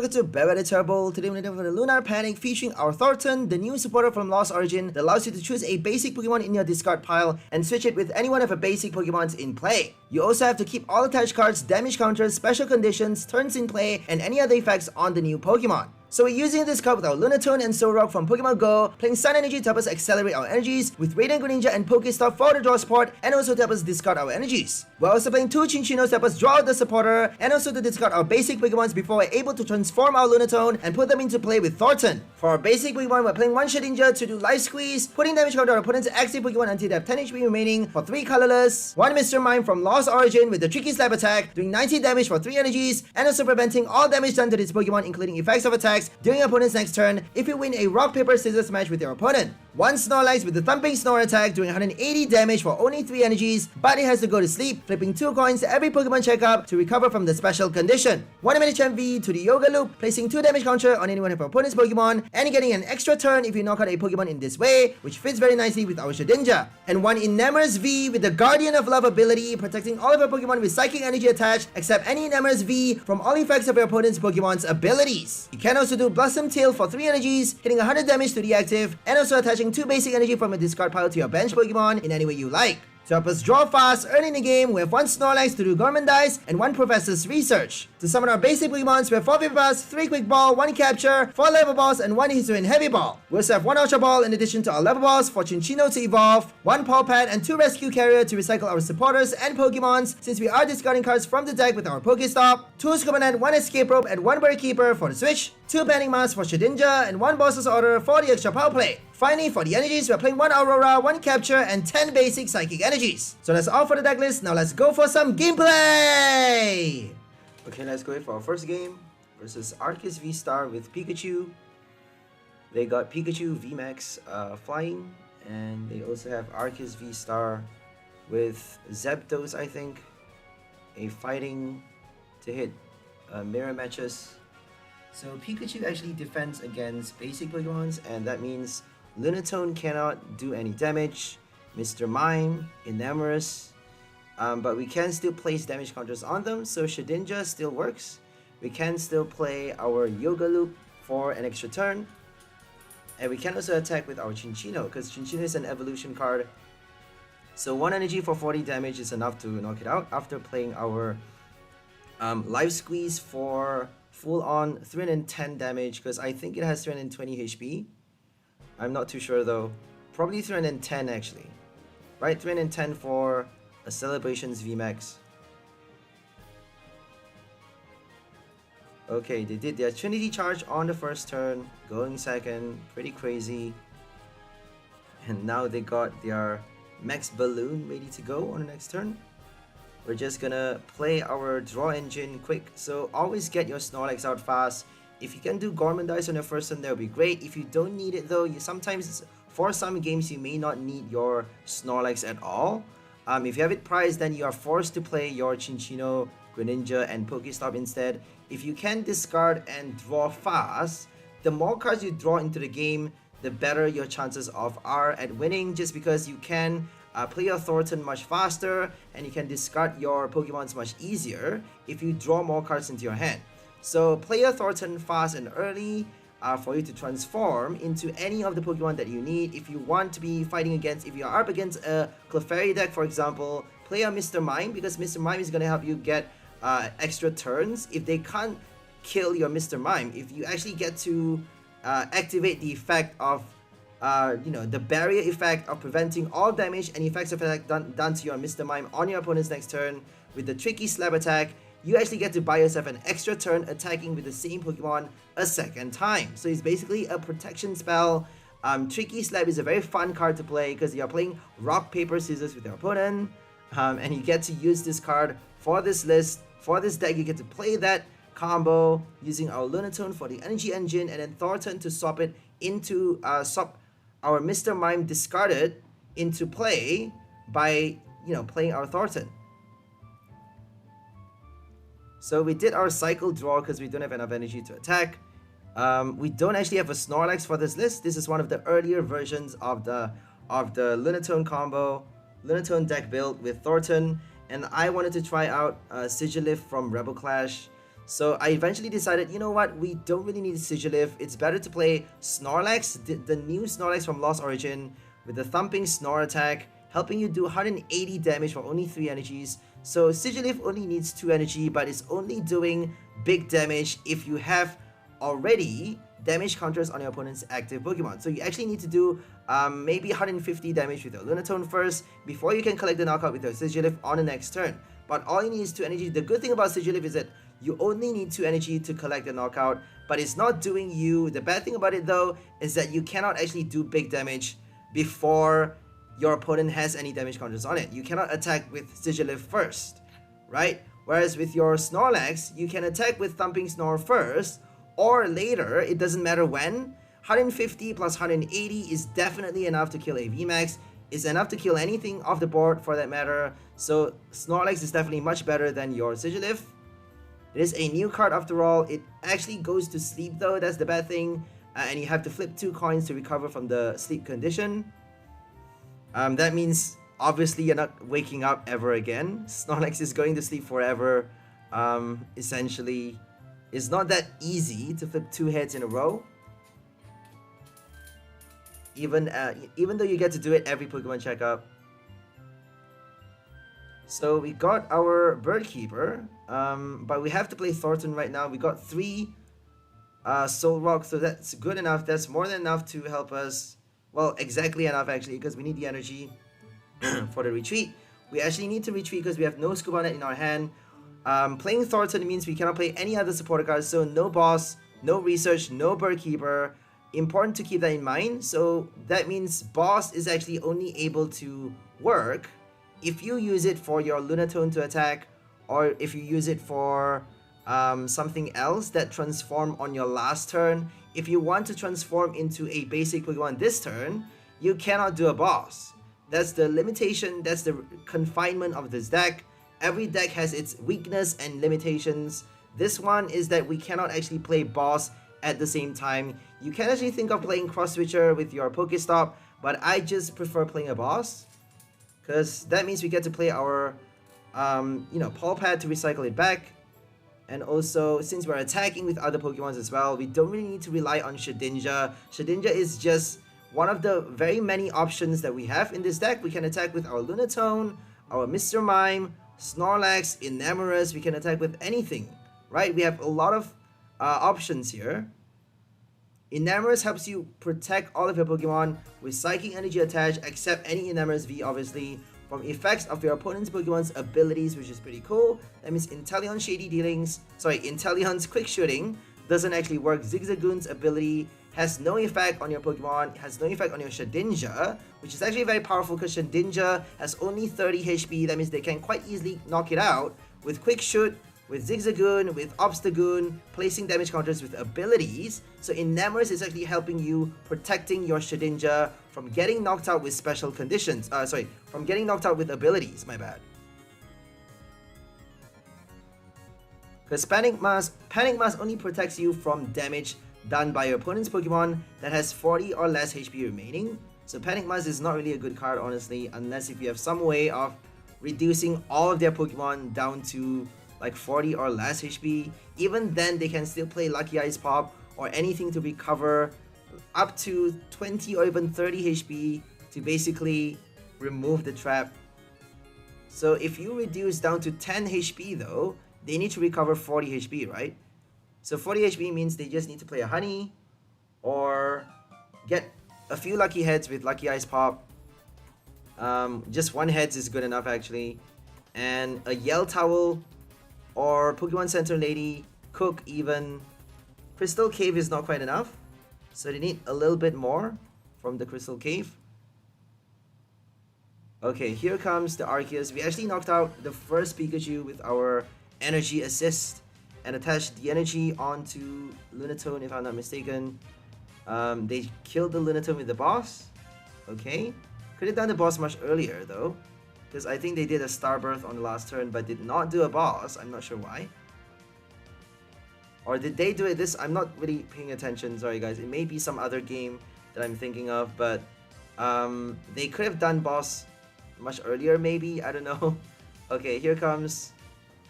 welcome to Very Terrible. Today we're going to do the Lunar Panic featuring our Thorton, the new supporter from Lost Origin that allows you to choose a basic Pokemon in your discard pile and switch it with any one of the basic Pokemons in play. You also have to keep all attached cards, damage counters, special conditions, turns in play, and any other effects on the new Pokemon. So we're using this card with our Lunatone and Solrock from Pokemon Go, playing Sun Energy to help us accelerate our energies, with Radiant Greninja and Pokestop for the draw support, and also to help us discard our energies. We're also playing two Cinccinos to help us draw out the supporter, and also to discard our basic Pokemons before we're able to transform our Lunatone and put them into play with Thorton. For our basic Pokemon, we're playing one Shedinja to do Life Squeeze, putting damage counter on our opponent's active Pokemon until they have 10 HP remaining for 3 colorless, one Mr. Mime from Lost Origin with the Tricky Slap attack, doing 90 damage for 3 energies, and also preventing all damage done to this Pokemon including effects of attacks during your opponent's next turn if you win a rock paper scissors match with your opponent. One Snorlax with the Thumping Snore attack doing 180 damage for only 3 energies, but it has to go to sleep, flipping 2 coins to every Pokemon checkup to recover from the special condition. One Medicham V to the Yoga Loop, placing 2 damage counter on any one of your opponent's Pokemon, and getting an extra turn if you knock out a Pokemon in this way, which fits very nicely with our Shedinja. And one Enamorus V with the Guardian of Love ability, protecting all of our Pokemon with Psychic Energy attached, except any Enamorus V from all effects of your opponent's Pokemon's abilities. You can also do Blossom Tail for 3 energies, hitting 100 damage to the active, and also attaching 2 basic energy from a discard pile to your bench Pokemon in any way you like. To help us draw fast early in the game, we have one Snorlax to do Gormandize and one Professor's Research. To summon our basic Pokemons, we have 4 Vapor Buzz, 3 Quick Ball, 1 Capture, 4 Level Balls, and 1 Hisuian Heavy Ball. We also have 1 Ultra Ball in addition to our Level Balls for Cinccino to evolve, 1 Paw Pad, and 2 Rescue Carrier to recycle our supporters and Pokemons since we are discarding cards from the deck with our Pokestop, 2 Scoopernette, 1 Escape Rope, and 1 Bird Keeper for the switch, 2 Panic Mask for Shedinja, and 1 Boss's Order for the extra power play. Finally, for the energies, we're playing 1 Aurora, 1 Capture, and 10 basic Psychic Energies. So that's all for the deck list. Now let's go for some gameplay! Okay, let's go for our first game versus Arceus V Star with Pikachu. They got Pikachu VMAX flying, and they also have Arceus V Star with Zapdos, I think, a fighting to hit mirror matches. So Pikachu actually defends against basic Pokemons, and that means Lunatone cannot do any damage, Mr. Mime, Enamorus, but we can still place damage counters on them, so Shedinja still works. We can still play our Yoga Loop for an extra turn, and we can also attack with our Cinccino, because Cinccino is an evolution card. So 1 energy for 40 damage is enough to knock it out after playing our Life Squeeze for full on 310 damage, because I think it has 320 HP. I'm not too sure though. Probably 310 actually. Right, 310 for a Celebrations VMAX. Okay, they did their Trinity Charge on the first turn, going second, pretty crazy. And now they got their Max Balloon ready to go on the next turn. We're just gonna play our draw engine quick, so always get your Snorlax out fast. If you can do Gormandize on your first turn, that would be great. If you don't need it though, sometimes for some games you may not need your Snorlax at all. If you have it prized, then you are forced to play your Cinccino, Greninja, and Pokestop instead. If you can discard and draw fast, the more cards you draw into the game, the better your chances are at winning, just because you can play your Thorton much faster and you can discard your Pokemons much easier if you draw more cards into your hand. So play your Thorton fast and early for you to transform into any of the Pokemon that you need. If you want to be fighting against, if you are up against a Clefairy deck for example, play a Mr. Mime, because Mr. Mime is going to help you get extra turns. If they can't kill your Mr. Mime, if you actually get to activate the effect of the barrier effect of preventing all damage and effects of attack done to your Mr. Mime on your opponent's next turn with the Tricky Slap attack, you actually get to buy yourself an extra turn attacking with the same Pokemon a second time. So it's basically a protection spell. Tricky Slap is a very fun card to play because you're playing rock, paper, scissors with your opponent, and you get to use this card for this list. For this deck, you get to play that combo using our Lunatone for the energy engine, and then Thorton to swap it into swap our Mr. Mime discarded into play by playing our Thorton. So we did our cycle draw because we don't have enough energy to attack. We don't actually have a Snorlax for this list. This is one of the earlier versions of the Lunatone combo, Lunatone deck build with Thorton, and I wanted to try out Sigilift from Rebel Clash. So I eventually decided, you know what, we don't really need Sigilyph. It's better to play Snorlax, the new Snorlax from Lost Origin, with the Thumping Snore attack, helping you do 180 damage for only 3 energies. So Sigilyph only needs 2 energy, but it's only doing big damage if you have already damage counters on your opponent's active Pokemon. So you actually need to do maybe 150 damage with your Lunatone first before you can collect the knockout with your Sigilyph on the next turn. But all you need is 2 energy. The good thing about Sigilyph is that you only need 2 energy to collect the knockout, but it's not doing you. The bad thing about it though is that you cannot actually do big damage before your opponent has any damage counters on it. You cannot attack with Sigilyph first, right? Whereas with your Snorlax, you can attack with Thumping Snore first or later, it doesn't matter when. 150 plus 180 is definitely enough to kill a VMAX. It's enough to kill anything off the board for that matter. So Snorlax is definitely much better than your Sigilyph. It is a new card after all. It actually goes to sleep though, that's the bad thing. And you have to flip 2 coins to recover from the sleep condition. That means obviously you're not waking up ever again. Snorlax is going to sleep forever. Essentially, it's not that easy to flip 2 heads in a row. Even though you get to do it every Pokemon checkup. So we got our Bird Keeper, but we have to play Thorton right now. We got 3 Solrock, so that's good enough. That's more than enough to help us. Well, exactly enough actually, because we need the energy for the retreat. We actually need to retreat because we have no Scuba Net in our hand. Playing Thorton means we cannot play any other supporter cards, so no boss, no research, no Bird Keeper. Important to keep that in mind. So that means boss is actually only able to work if you use it for your Lunatone to attack, or if you use it for something else that transform on your last turn. If you want to transform into a basic Pokemon this turn, you cannot do a boss. That's the limitation, that's the confinement of this deck. Every deck has its weakness and limitations. This one is that we cannot actually play boss at the same time. You can actually think of playing Cross Switcher with your Pokestop, but I just prefer playing a boss, because that means we get to play our Paw Pad to recycle it back. And also, since we're attacking with other Pokemons as well, we don't really need to rely on Shedinja. Shedinja is just one of the very many options that we have in this deck. We can attack with our Lunatone, our Mr. Mime, Snorlax, Enamorus. We can attack with anything, right? We have a lot of options here. Enamorus helps you protect all of your Pokemon with Psychic Energy attached, except any Enamorus V, obviously, from effects of your opponent's Pokemon's abilities, which is pretty cool. That means Inteleon's Inteleon's Quick Shooting doesn't actually work. Zigzagoon's ability has no effect on your Pokemon, has no effect on your Shedinja, which is actually very powerful because Shedinja has only 30 HP. That means they can quite easily knock it out with Quick Shoot, with Zigzagoon, with Obstagoon, placing damage counters with abilities. So Enamorus is actually helping you, protecting your Shedinja from getting knocked out with special conditions. From getting knocked out with abilities, my bad. Because Panic Mask only protects you from damage done by your opponent's Pokemon that has 40 or less HP remaining. So Panic Mask is not really a good card, honestly, unless if you have some way of reducing all of their Pokemon down to like 40 or less HP. Even then, they can still play Lucky Ice Pop or anything to recover up to 20 or even 30 HP to basically remove the trap. So if you reduce down to 10 HP though, they need to recover 40 HP, right? So 40 HP means they just need to play a Honey or get a few Lucky Heads with Lucky Ice Pop. Just 1 Heads is good enough actually. And a Yell Towel or Pokemon Center Lady, Cook even. Crystal Cave is not quite enough, so they need a little bit more from the Crystal Cave. Okay, here comes the Arceus. We actually knocked out the first Pikachu with our Energy Assist and attached the energy onto Lunatone, if I'm not mistaken. They killed the Lunatone with the boss. Okay, could have done the boss much earlier though, because I think they did a Starbirth on the last turn but did not do a boss. I'm not sure why. Or did they do it this? I'm not really paying attention, sorry guys. It may be some other game that I'm thinking of, but they could have done boss much earlier maybe, I don't know. Okay, here comes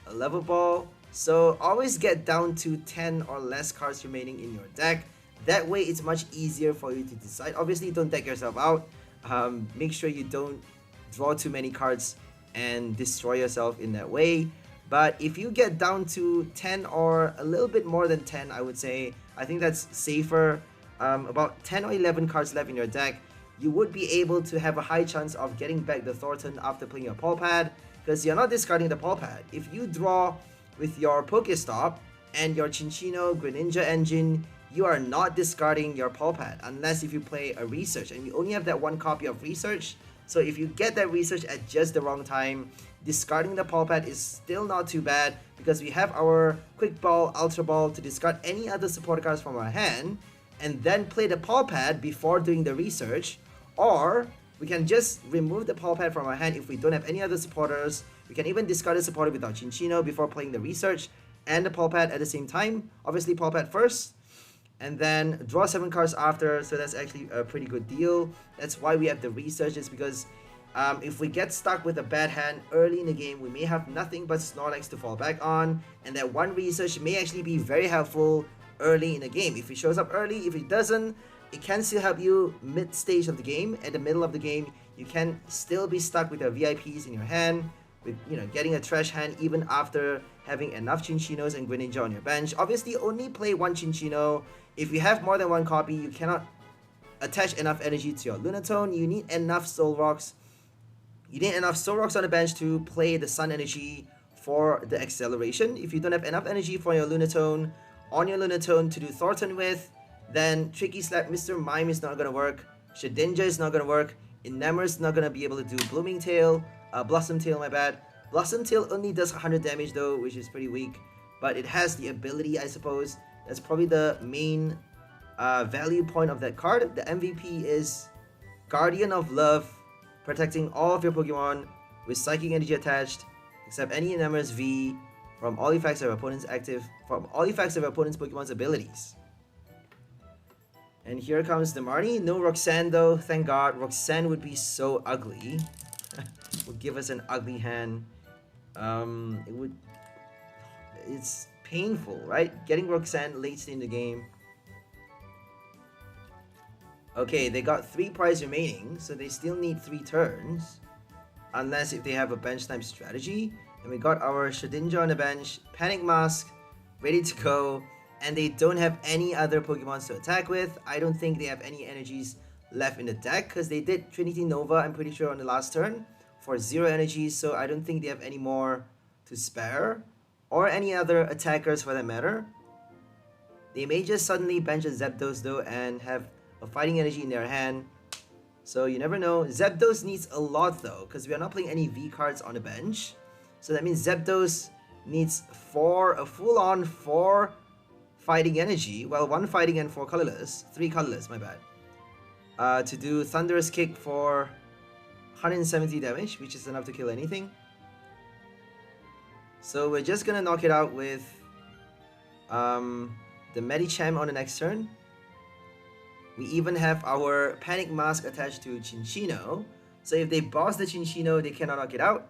a Level Ball. So always get down to 10 or less cards remaining in your deck. That way it's much easier for you to decide. Obviously don't deck yourself out. Make sure you don't draw too many cards and destroy yourself in that way. But if you get down to 10 or a little bit more than 10, I would say, I think that's safer. About 10 or 11 cards left in your deck, you would be able to have a high chance of getting back the Thorton after playing your Paw Pad, because you're not discarding the Paw Pad. If you draw with your Pokestop and your Cinccino Greninja engine, you are not discarding your Paw Pad unless if you play a Research, and you only have that one copy of Research. So if you get that Research at just the wrong time, discarding the Paw Pad is still not too bad, because we have our Quick Ball, Ultra Ball to discard any other supporter cards from our hand, and then play the Paw Pad before doing the Research. Or we can just remove the Paw Pad from our hand if we don't have any other supporters. We can even discard the supporter with our Cinccino before playing the Research and the Paw Pad at the same time. Obviously Paw Pad first, and then draw 7 cards after, so that's actually a pretty good deal. That's why we have the Research, is because if we get stuck with a bad hand early in the game, we may have nothing but Snorlax to fall back on, and that one Research may actually be very helpful early in the game. If it shows up early, if it doesn't, it can still help you mid-stage of the game. At the middle of the game, you can still be stuck with your VIPs in your hand, with, you know, getting a trash hand even after having enough Cinccinos and Greninja on your bench. Obviously, only play one Cinccino. If you have more than one copy, you cannot attach enough energy to your Lunatone. You need enough Solrocks. You need enough Solrocks on the bench to play the Sun energy for the acceleration. If you don't have enough energy for your Lunatone, on your Lunatone to do Thorton with, then Tricky Slap Mr. Mime is not going to work. Shedinja is not going to work. Enamorus is not going to be able to do Blooming Tail. Blossom Tail, my bad. Blossom Tail only does 100 damage though, which is pretty weak. But it has the ability, I suppose. That's probably the main value point of that card. The MVP is Guardian of Love, protecting all of your Pokemon with Psychic Energy attached, except any Enamorus V, from all effects of your opponent's Pokemon's abilities. And here comes the Marnie. No Roxanne though, thank God. Roxanne would be so ugly. Would give us an ugly hand. It's painful, right? Getting Roxanne late in the game. Okay, they got 3 prize remaining, so they still need 3 turns. Unless if they have a bench time strategy. And we got our Shedinja on the bench, Panic Mask, ready to go. And they don't have any other Pokemon to attack with. I don't think they have any energies left in the deck, because they did Trinity Nova, I'm pretty sure, on the last turn for 0 energies, so I don't think they have any more to spare, or any other attackers for that matter. They may just suddenly bench a Zapdos though and have a fighting energy in their hand, so you never know. Zapdos needs a lot though, because we are not playing any V cards on the bench, so that means Zapdos needs a full-on 4 fighting energy, well, 1 fighting and 4 colorless, 3 colorless, my bad, to do Thunderous Kick for 170 damage, which is enough to kill anything. So we're just gonna knock it out with the Medicham on the next turn. We even have our Panic Mask attached to Cinccino, so if they boss the Cinccino, they cannot knock it out.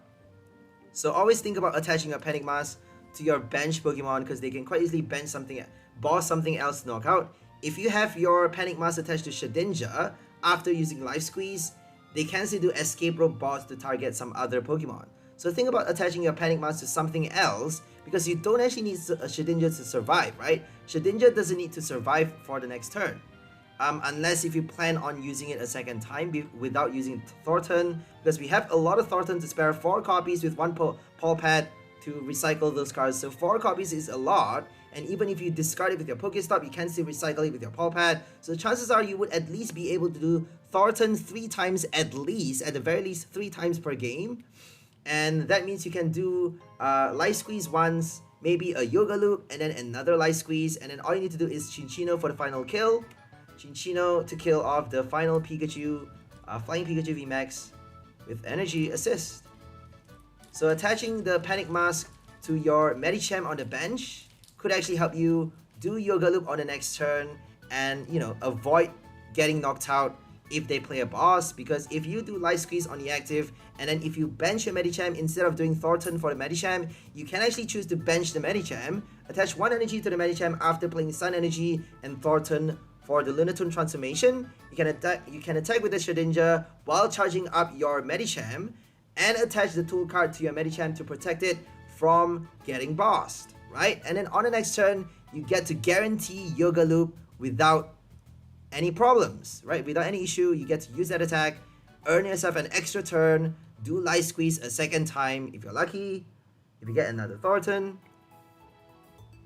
So always think about attaching a Panic Mask to your bench Pokemon, because they can quite easily bench something, boss something else to knock out. If you have your Panic Mask attached to Shedinja after using Life Squeeze, they can still do Escape Rope boss to target some other Pokemon. So think about attaching your Panic Mask to something else, because you don't actually need a Shedinja to survive, right? Shedinja doesn't need to survive for the next turn. Unless if you plan on using it a second time without using Thorton, because we have a lot of Thorton to spare, 4 copies with 1 Paw Pad to recycle those cards. So 4 copies is a lot, and even if you discard it with your Pokestop, you can still recycle it with your Paw Pad. So chances are you would at least be able to do Thorton 3 times at the very least 3 times per game. And that means you can do Life Squeeze once, maybe a Yoga Loop, and then another Life Squeeze, and then all you need to do is Cinccino for the final kill. Cinccino to kill off the final Pikachu, Flying Pikachu VMAX with Energy Assist. So attaching the Panic Mask to your Medicham on the bench could actually help you do Yoga Loop on the next turn and, you know, avoid getting knocked out if they play a boss, because if you do Life Squeeze on the active, and then if you bench your Medicham instead of doing Thorton for the Medicham, you can actually choose to bench the Medicham, attach 1 energy to the Medicham after playing Sun Energy and Thorton for the Lunatone transformation. You can attack with the Shedinja while charging up your Medicham, and attach the tool card to your Medicham to protect it from getting bossed, right? And then on the next turn, you get to guarantee Yoga Loop without any problems, right? Without any issue, you get to use that attack, earn yourself an extra turn, do Life Squeeze a second time if you're lucky, if you get another Thorton.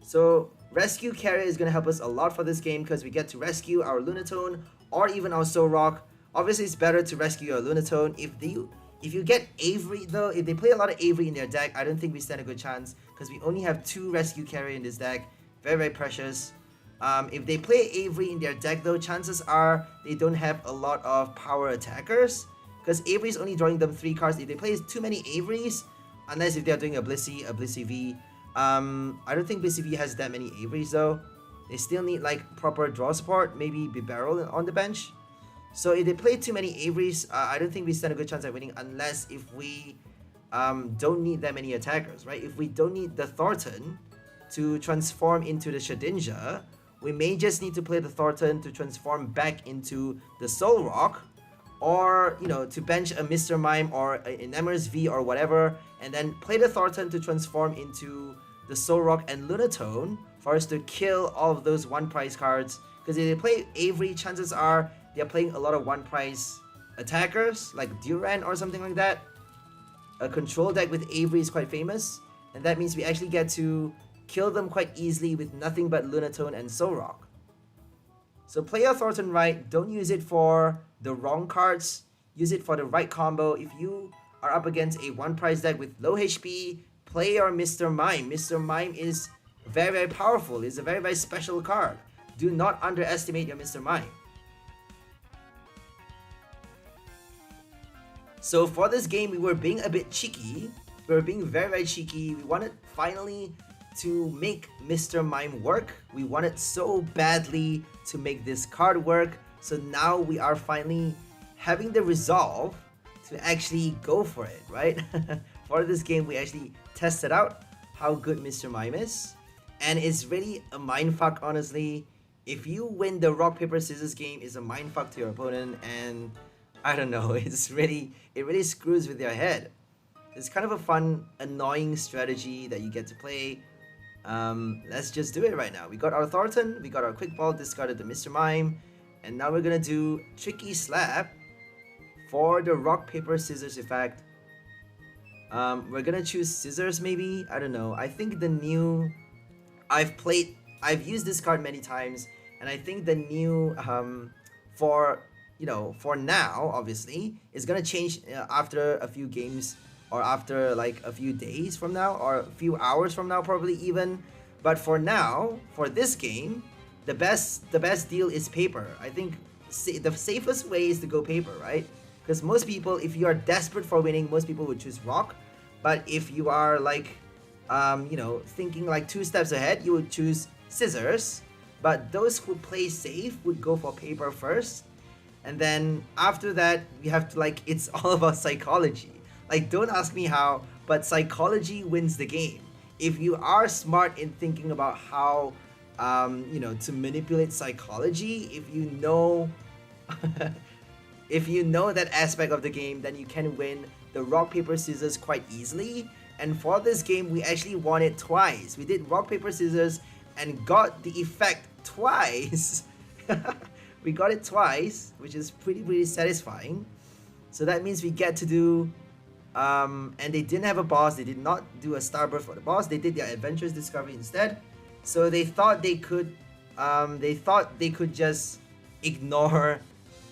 So Rescue Carrier is going to help us a lot for this game because we get to rescue our Lunatone or even our Solrock. Obviously, it's better to rescue your Lunatone. If you get Avery though, if they play a lot of Avery in their deck, I don't think we stand a good chance because we only have 2 Rescue Carrier in this deck. Very, very precious. If they play Avery in their deck though, chances are they don't have a lot of power attackers because Avery is only drawing them 3 cards. If they play too many Averys, unless if they're doing a Blissey V, I don't think Blissey V has that many Averys though. They still need like proper draw support, maybe Bibarrel on the bench. So if they play too many Averys, I don't think we stand a good chance at winning unless if we don't need that many attackers, right? If we don't need the Thorton to transform into the Shedinja, we may just need to play the Thorton to transform back into the Solrock, or, you know, to bench a Mr. Mime or an Enamorus V or whatever, and then play the Thorton to transform into the Solrock and Lunatone for us to kill all of those 1 price cards. Because if they play Avery, chances are they're playing a lot of 1 price attackers, like Duran or something like that. A control deck with Avery is quite famous, and that means we actually get to kill them quite easily with nothing but Lunatone and Solrock. So play your Thorton right, don't use it for the wrong cards, use it for the right combo. If you are up against a 1 price deck with low HP, play your Mr. Mime. Mr. Mime is very, very powerful, it's a very, very special card. Do not underestimate your Mr. Mime. So for this game, we were being a bit cheeky. We were being very, very cheeky. We wanted finally to make Mr. Mime work. We wanted so badly to make this card work. So now we are finally having the resolve to actually go for it, right? For this game, we actually tested out how good Mr. Mime is. And it's really a mindfuck, honestly. If you win the rock, paper, scissors game, it's a mindfuck to your opponent, and I don't know, it really screws with your head. It's kind of a fun, annoying strategy that you get to play. Let's just do it right now. We got our Thorton, we got our Quick Ball, discarded the Mr. Mime, and now we're gonna do Tricky Slap for the rock, paper, scissors effect. We're gonna choose scissors maybe, I don't know. I think the new, I've used this card many times, and I think the new, for now, obviously, is gonna change after a few games, or after like a few days from now, or a few hours from now, probably even. But for now, for this game, the best deal is paper. I think the safest way is to go paper, right? Because most people, if you are desperate for winning, most people would choose rock. But if you are like, thinking like 2 steps ahead, you would choose scissors. But those who play safe would go for paper first. And then after that, we have to, like, it's all about psychology. Like, don't ask me how, but psychology wins the game. If you are smart in thinking about how, to manipulate psychology, if you know, if you know that aspect of the game, then you can win the rock, paper, scissors quite easily. And for this game, we actually won it twice. We did rock, paper, scissors and got the effect twice. We got it twice, which is pretty satisfying. So that means we get to do, and they didn't have a boss. They did not do a Starburst for the boss. They did their Adventurous Discovery instead. So they thought they could, just ignore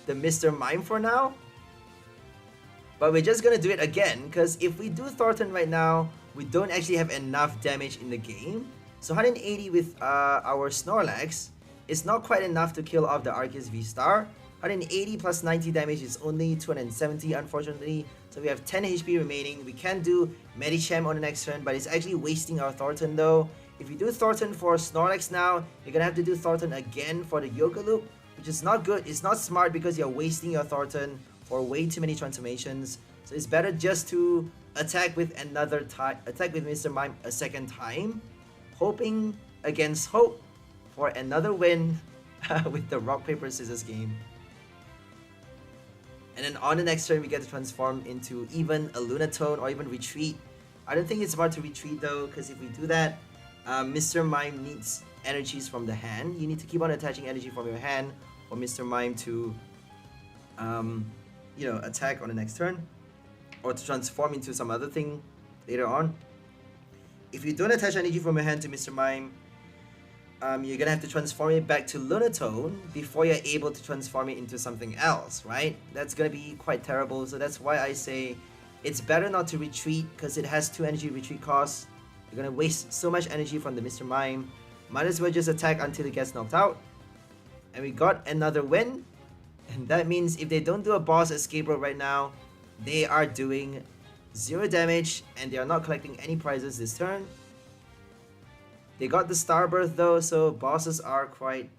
the Mr. Mime for now. But we're just gonna do it again, because if we do Thorton right now, we don't actually have enough damage in the game. So 180 with our Snorlax is not quite enough to kill off the Arceus V Star. 180 plus 90 damage is only 270, unfortunately. So we have 10 HP remaining. We can do Medicham on the next turn, but it's actually wasting our Thorton though. If you do Thorton for Snorlax now, you're gonna have to do Thorton again for the Yoga Loop, which is not good. It's not smart because you're wasting your Thorton for way too many transformations. So it's better just to attack with Mr. Mime a second time, hoping against hope for another win with the rock paper scissors game. And then on the next turn we get to transform into even a Lunatone or even retreat. I don't think it's smart to retreat though, because if we do that, Mr. Mime needs energies from the hand. You need to keep on attaching energy from your hand for Mr. Mime to you know, attack on the next turn, or to transform into some other thing later on. If you don't attach energy from your hand to Mr. Mime, you're gonna have to transform it back to Lunatone before you're able to transform it into something else, right? That's gonna be quite terrible, so that's why I say it's better not to retreat, because it has 2 energy retreat costs. You're gonna waste so much energy from the Mr. Mime. Might as well just attack until it gets knocked out. And we got another win. And that means if they don't do a boss escape rope right now, they are doing 0 damage and they are not collecting any prizes this turn. They got the Starbirth though, so bosses are quite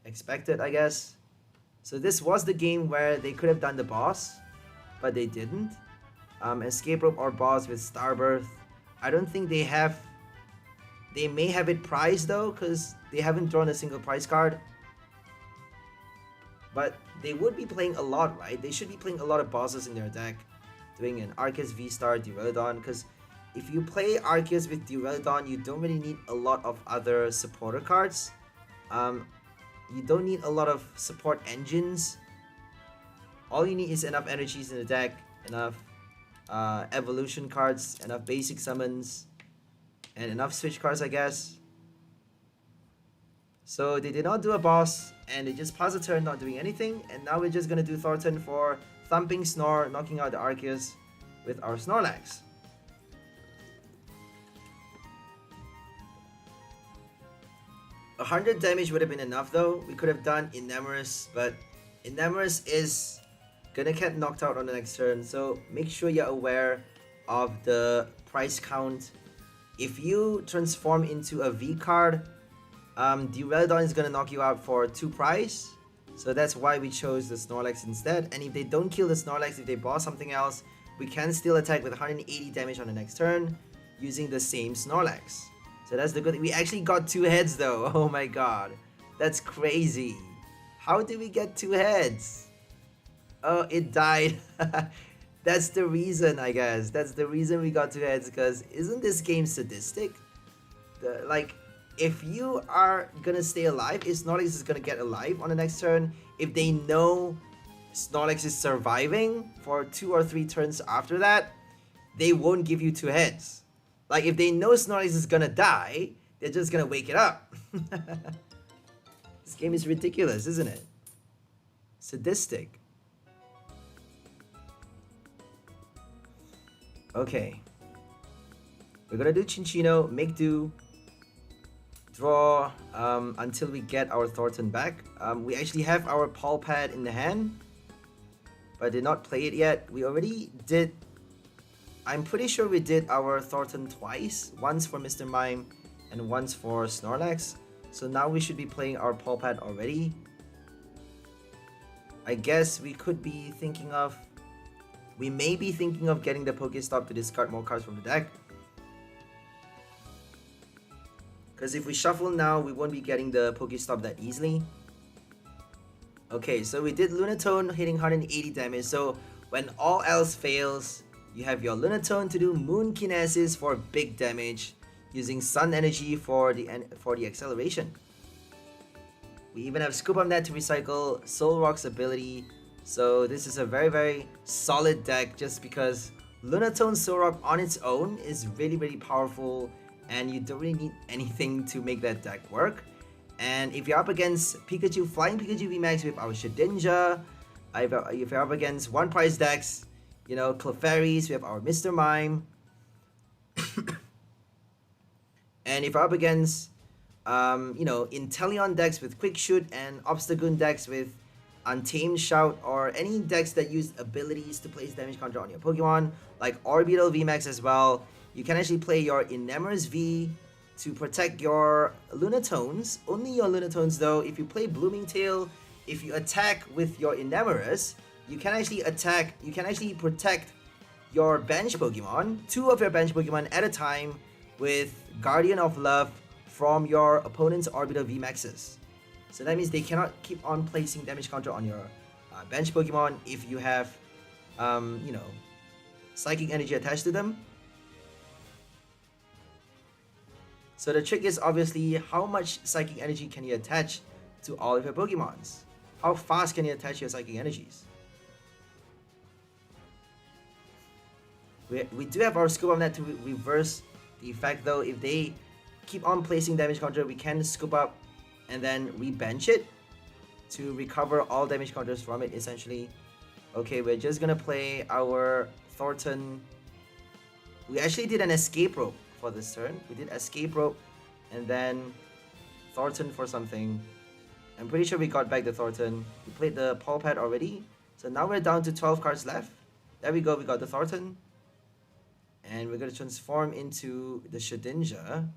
expected, I guess. So this was the game where they could have done the boss, but they didn't. Escape rope or boss with Starbirth. I don't think they have. They may have it prized though, because they haven't drawn a single prize card. But they would be playing a lot, right? They should be playing a lot of bosses in their deck, doing an Arceus V Star Duraludon, because if you play Arceus with Duraludon, you don't really need a lot of other supporter cards. You don't need a lot of support engines. All you need is enough energies in the deck, enough evolution cards, enough basic summons, and enough switch cards, I guess. So they did not do a boss, and they just passed the turn not doing anything, and now we're just gonna do Thorton for Thumping Snore, knocking out the Arceus with our Snorlax. A 100 damage would have been enough though. We could have done Enamorus, but Enamorus is gonna get knocked out on the next turn, so make sure you're aware of the price count. If you transform into a V card, Duraludon is gonna knock you out for 2 price, so that's why we chose the Snorlax instead. And if they don't kill the Snorlax, if they boss something else, we can still attack with 180 damage on the next turn using the same Snorlax. So that's the good thing. We actually got 2 heads though. Oh my god, that's crazy. How did we get 2 heads? Oh, it died. That's the reason, I guess. That's the reason we got 2 heads, because isn't this game sadistic? Like, if you are gonna stay alive, if Snorlax is gonna get alive on the next turn, if they know Snorlax is surviving for 2 or 3 turns after that, they won't give you 2 heads. Like, if they know Snorlax is gonna die, they're just gonna wake it up. This game is ridiculous, isn't it? Sadistic. Okay. We're gonna do Cinccino, make do, draw until we get our Thorton back. We actually have our Paw Pad in the hand, but did not play it yet. We already did. I'm pretty sure we did our Thorton twice, once for Mr. Mime and once for Snorlax. So now we should be playing our Paw Pad already. I guess we could be thinking of, we may be thinking of getting the Pokestop to discard more cards from the deck. Because if we shuffle now, we won't be getting the Pokestop that easily. Okay, so we did Lunatone hitting 180 damage. So when all else fails, you have your Lunatone to do Moon Kinesis for big damage, using Sun Energy for the acceleration. We even have Scoop on that to recycle Solrock's ability. So this is a very, very solid deck, just because Lunatone Solrock on its own is really, really powerful, and you don't really need anything to make that deck work. And if you're up against Pikachu, Flying Pikachu VMAX with our Shedinja, if you're up against one prize decks, you know, Clefairies, we have our Mr. Mime. And if you're up against, you know, Inteleon decks with Quick Shoot and Obstagoon decks with Untamed Shout, or any decks that use abilities to place damage counter on your Pokemon, like Orbital VMAX as well, you can actually play your Enamorus V to protect your Lunatones. Only your Lunatones though. If you play Blooming Tail, if you attack with your Enamorus, you can actually protect your bench Pokemon, 2 of your bench Pokemon at a time, with Guardian of Love from your opponent's Orbital VMAXs. So that means they cannot keep on placing damage counter on your bench Pokemon if you have, you know, Psychic Energy attached to them. So the trick is obviously how much Psychic Energy can you attach to all of your Pokemons? How fast can you attach your Psychic Energies? We do have our Scoop Up Net to reverse the effect though. If they keep on placing damage counter, we can scoop up and then re-bench it to recover all damage counters from it essentially. Okay, we're just gonna play our Thorton. We actually did an Escape Rope for this turn. We did Escape Rope and then Thorton for something. I'm pretty sure we got back the Thorton. We played the Paw Pad already. So now we're down to 12 cards left. There we go, we got the Thorton. And we're going to transform into the Shedinja.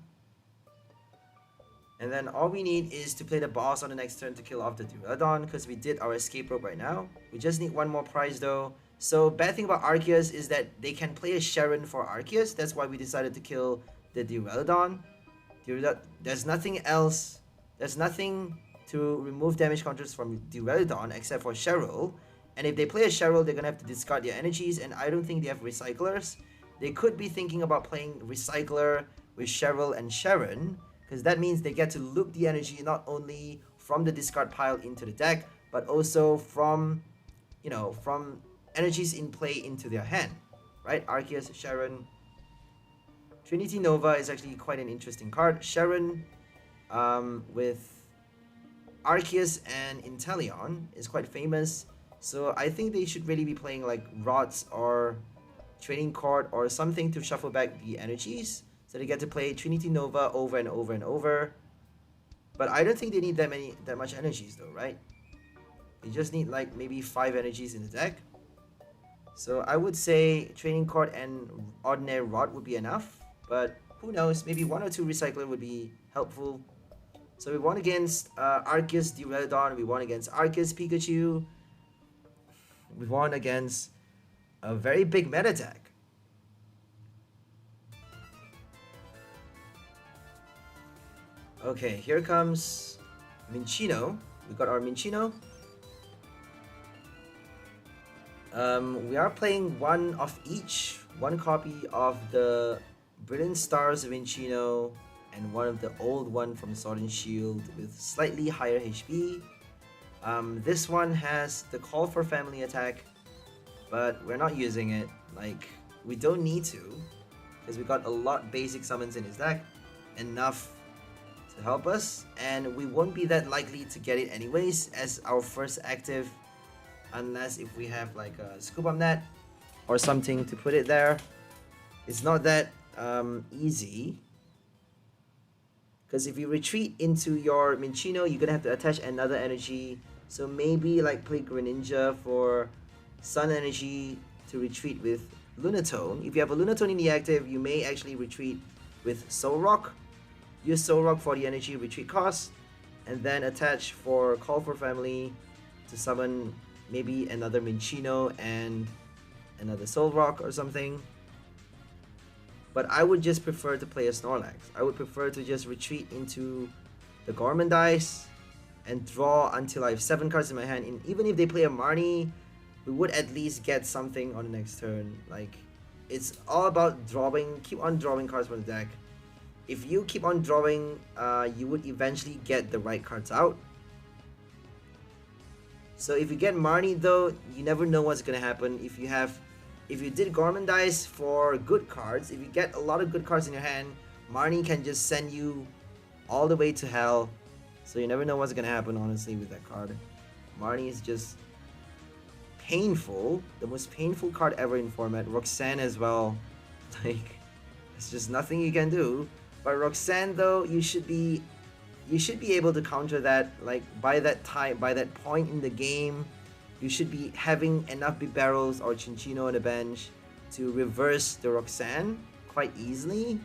And then all we need is to play the boss on the next turn to kill off the Duraludon, because we did our Escape Rope right now. We just need one more prize though. So bad thing about Arceus is that they can play a Sharon for Arceus. That's why we decided to kill the Duraludon. There's nothing else. There's nothing to remove damage counters from Duraludon except for Cheryl. And if they play a Cheryl, they're going to have to discard their energies. And I don't think they have Recyclers. They could be thinking about playing Recycler with Cheryl and Sharon, because that means they get to loop the energy not only from the discard pile into the deck, but also from, you know, from energies in play into their hand, right? Arceus, Sharon. Trinity Nova is actually quite an interesting card. Sharon with Arceus and Inteleon is quite famous, so I think they should really be playing like Rods or Training Court or something to shuffle back the energies, so they get to play Trinity Nova over and over and over. But I don't think they need that much energies though, right? They just need like maybe 5 energies in the deck. So I would say Training Court and Ordinary Rod would be enough, but who knows, maybe 1 or 2 Recycler would be helpful. So we won against Arceus Duraludon, we won against Arceus Pikachu, we won against a very big meta deck. Okay, here comes Cinccino. We got our Cinccino. We are playing one of each. One copy of the Brilliant Stars of Cinccino and one of the old one from Sword and Shield with slightly higher HP. This one has the Call for Family attack, but we're not using it. Like, we don't need to, because we got a lot basic summons in his deck, enough to help us, and we won't be that likely to get it anyways as our first active, unless if we have like a Scoop Up Net or something to put it there. It's not that easy, because if you retreat into your Cinccino, you're gonna have to attach another energy. So maybe like play Greninja for Sun Energy to retreat with Lunatone. If you have a Lunatone in the active, you may actually retreat with Solrock. Use Solrock for the energy retreat cost, and then attach for Call for Family to summon maybe another Cinccino and another Solrock or something. But I would just prefer to play a Snorlax. I would prefer to just retreat into the Gormandize and draw until I have 7 cards in my hand. And even if they play a Marnie, we would at least get something on the next turn. Like, it's all about drawing. Keep on drawing cards from the deck. If you keep on drawing, you would eventually get the right cards out. So if you get Marnie though, you never know what's gonna happen. If you did Gormandize for good cards, if you get a lot of good cards in your hand, Marnie can just send you all the way to hell. So you never know what's gonna happen, honestly, with that card. Marnie is just painful. The most painful card ever in format. Roxanne as well. Like, there's just nothing you can do. But Roxanne though, you should be able to counter that. Like, by that point in the game, you should be having enough big barrels or Cinccino on the bench to reverse the Roxanne quite easily.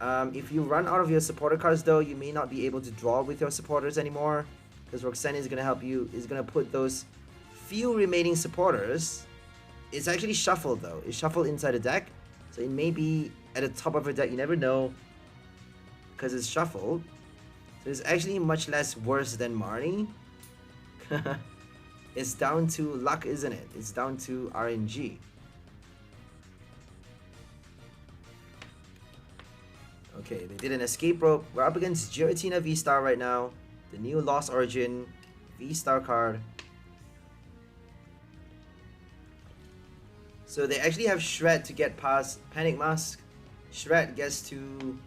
If you run out of your supporter cards though, you may not be able to draw with your supporters anymore. because Roxanne is gonna help you, is gonna put those few remaining supporters. It's actually shuffled though. It's shuffled inside the deck, so it may be at the top of your deck. You never know, because it's shuffled. So it's actually much less worse than Marnie. It's down to luck, isn't it? It's down to RNG. Okay, they did an escape rope. We're up against Giratina V-Star right now. The new Lost Origin V-Star card. So they actually have Shred to get past Panic Mask. Shred gets to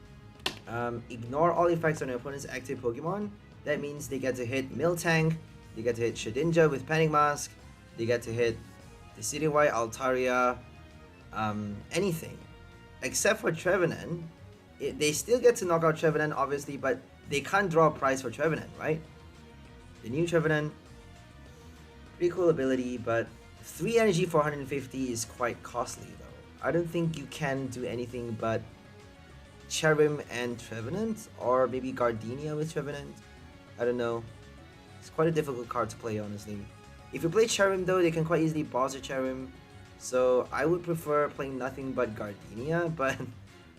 ignore all effects on your opponent's active Pokemon. That means they get to hit Miltank, they get to hit Shedinja with Panic Mask, they get to hit Decidueye, Altaria, anything. Except for Trevenant. They still get to knock out Trevenant, obviously, but they can't draw a prize for Trevenant, right? The new Trevenant, pretty cool ability, but 3 energy for 150 is quite costly though. I don't think you can do anything but Cherim and Trevenant, or maybe Gardenia with Trevenant. I don't know. It's quite a difficult card to play, honestly. If you play Cherim though, they can quite easily boss a Cherim. So I would prefer playing nothing but Gardenia, but